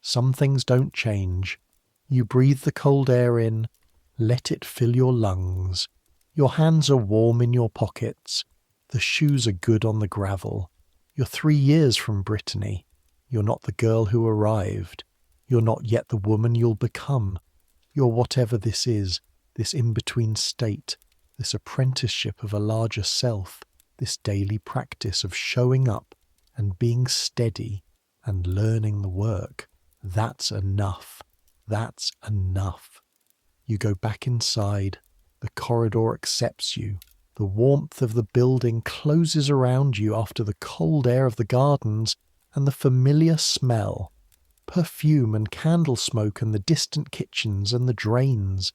Some things don't change. You breathe the cold air in, let it fill your lungs. Your hands are warm in your pockets. The shoes are good on the gravel. You're 3 years from Brittany. You're not the girl who arrived. You're not yet the woman you'll become. You're whatever this is, this in-between state, this apprenticeship of a larger self, this daily practice of showing up and being steady and learning the work. That's enough. That's enough. You go back inside. The corridor accepts you. The warmth of the building closes around you after the cold air of the gardens, and the familiar smell, perfume and candle smoke and the distant kitchens and the drains,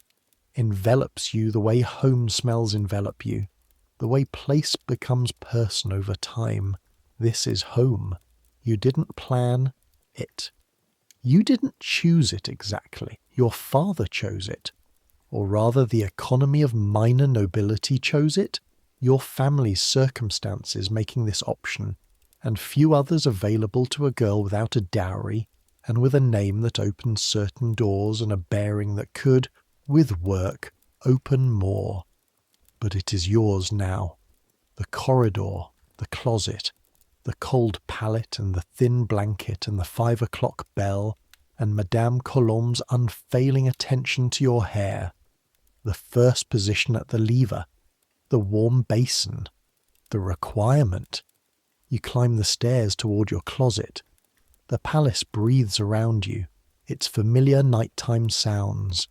envelops you the way home smells envelop you, the way place becomes person over time. This is home. You didn't plan it. You didn't choose it exactly. Your father chose it. Or rather, the economy of minor nobility chose it, your family's circumstances making this option, and few others available to a girl without a dowry, and with a name that opened certain doors and a bearing that could, with work, open more. But it is yours now. The corridor, the closet, the cold pallet and the thin blanket and the 5 o'clock bell, and Madame Colombe's unfailing attention to your hair, the first position at the lever, the warm basin, the requirement. You climb the stairs toward your closet. The palace breathes around you, its familiar nighttime sounds,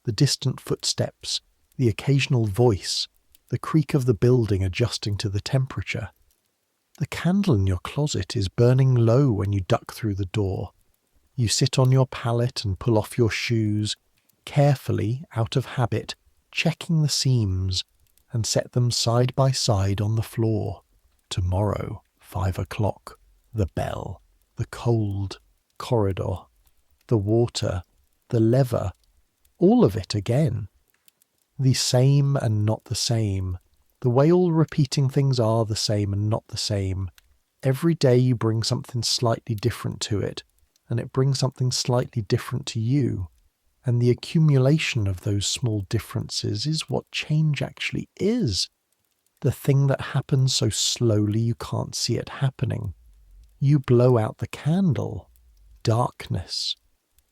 the distant footsteps, the occasional voice, the creak of the building adjusting to the temperature. The candle in your closet is burning low when you duck through the door. You sit on your pallet and pull off your shoes, carefully, out of habit, checking the seams, and set them side by side on the floor. Tomorrow, 5 o'clock, the bell, the cold corridor, the water, the lever, all of it again. The same and not the same, the way all repeating things are the same and not the same. Every day you bring something slightly different to it, and it brings something slightly different to you. And the accumulation of those small differences is what change actually is. The thing that happens so slowly you can't see it happening. You blow out the candle. Darkness.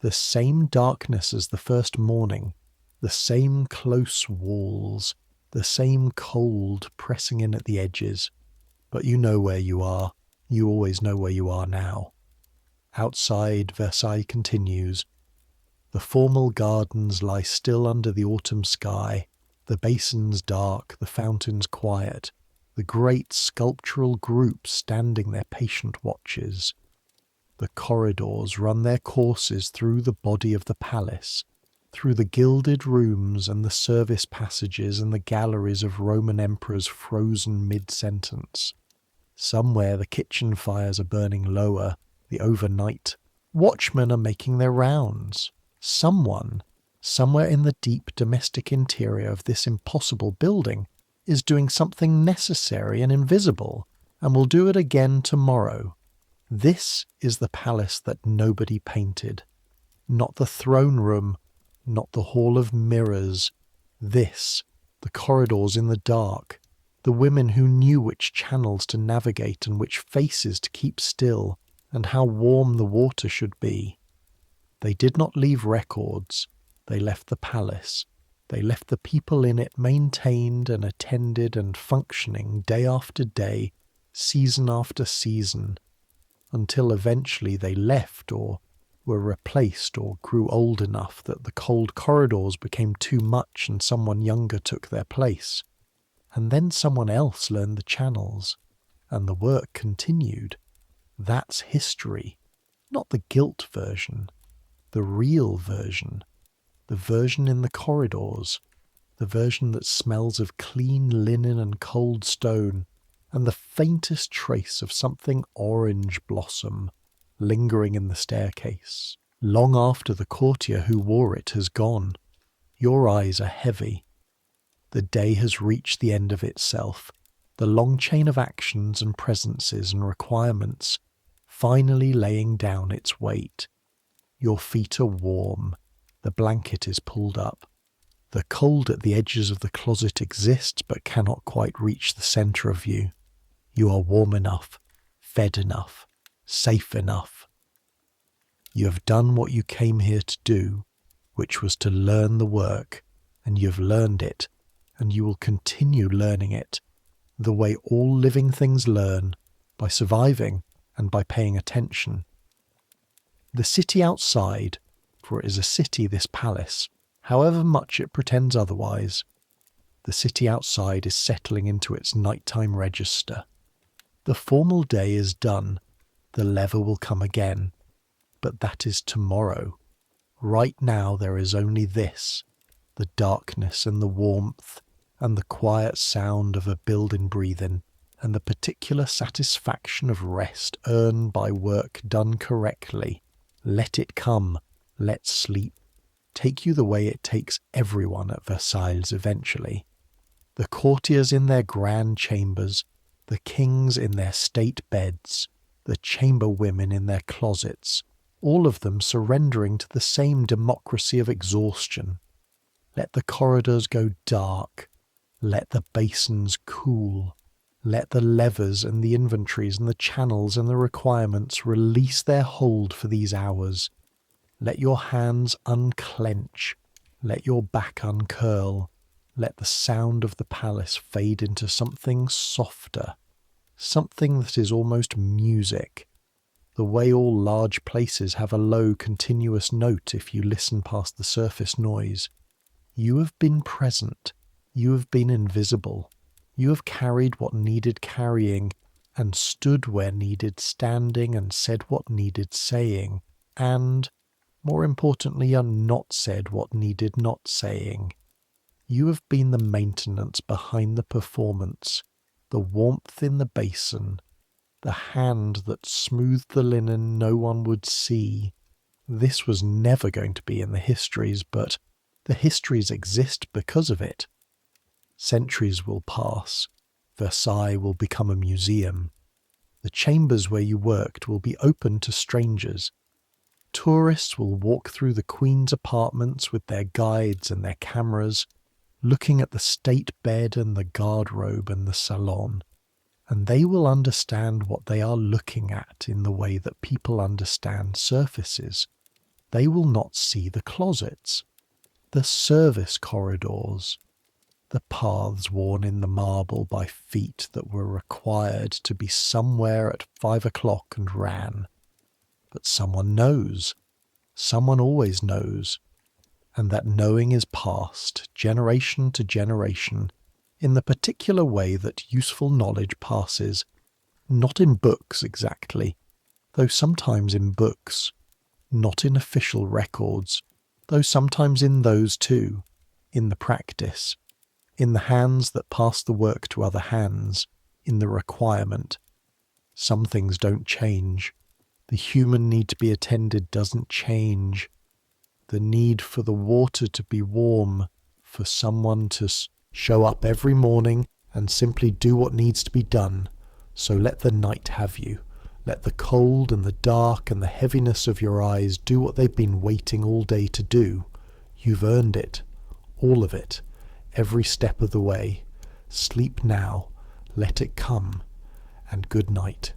The same darkness as the first morning. The same close walls. The same cold pressing in at the edges. But you know where you are. You always know where you are now. Outside, Versailles continues. The formal gardens lie still under the autumn sky, the basins dark, the fountains quiet, the great sculptural groups standing their patient watches. The corridors run their courses through the body of the palace, through the gilded rooms and the service passages and the galleries of Roman emperors frozen mid-sentence. Somewhere the kitchen fires are burning lower, the overnight, Watchmen are making their rounds. Someone, somewhere in the deep domestic interior of this impossible building, is doing something necessary and invisible, and will do it again tomorrow. This is the palace that nobody painted. Not the throne room, not the hall of mirrors. This, the corridors in the dark, the women who knew which channels to navigate and which faces to keep still, and how warm the water should be. They did not leave records. They left the palace. They left the people in it maintained and attended and functioning day after day, season after season, until eventually they left or were replaced or grew old enough that the cold corridors became too much and someone younger took their place. And then someone else learned the channels, and the work continued. That's history, not the gilt version, the real version, the version in the corridors, the version that smells of clean linen and cold stone, and the faintest trace of something orange blossom lingering in the staircase, long after the courtier who wore it has gone. Your eyes are heavy. The day has reached the end of itself, the long chain of actions and presences and requirements finally laying down its weight. Your feet are warm, the blanket is pulled up. The cold at the edges of the closet exists but cannot quite reach the centre of you. You are warm enough, fed enough, safe enough. You have done what you came here to do, which was to learn the work, and you have learned it, and you will continue learning it, the way all living things learn, by surviving and by paying attention. The city outside, for it is a city, this palace, however much it pretends otherwise, the city outside is settling into its nighttime register. The formal day is done, the lever will come again, but that is tomorrow. Right now there is only this, the darkness and the warmth, and the quiet sound of a building breathing, and the particular satisfaction of rest earned by work done correctly. Let it come, let sleep take you the way it takes everyone at Versailles eventually. The courtiers in their grand chambers, the kings in their state beds, the chamber women in their closets, all of them surrendering to the same democracy of exhaustion. Let the corridors go dark. Let the basins cool. Let the levers and the inventories and the channels and the requirements release their hold for these hours. Let your hands unclench. Let your back uncurl. Let the sound of the palace fade into something softer, something that is almost music, the way all large places have a low continuous note if you listen past the surface noise. You have been present, you have been invisible, you have carried what needed carrying, and stood where needed standing, and said what needed saying, and, more importantly, not said what needed not saying. You have been the maintenance behind the performance, the warmth in the basin, the hand that smoothed the linen no one would see. This was never going to be in the histories, but the histories exist because of it. Centuries will pass. Versailles will become a museum. The chambers where you worked will be open to strangers. Tourists will walk through the Queen's apartments with their guides and their cameras, looking at the state bed and the guardrobe and the salon, and they will understand what they are looking at in the way that people understand surfaces. They will not see the closets, the service corridors, the paths worn in the marble by feet that were required to be somewhere at 5 o'clock and ran. But someone knows. Someone always knows. And that knowing is passed, generation to generation, in the particular way that useful knowledge passes, not in books exactly, though sometimes in books, not in official records, though sometimes in those too, in the practice, in the hands that pass the work to other hands, in the requirement. Some things don't change. The human need to be attended doesn't change. The need for the water to be warm, for someone to show up every morning and simply do what needs to be done. So let the night have you. Let the cold and the dark and the heaviness of your eyes do what they've been waiting all day to do. You've earned it. All of it. Every step of the way. Sleep now. Let it come. And good night.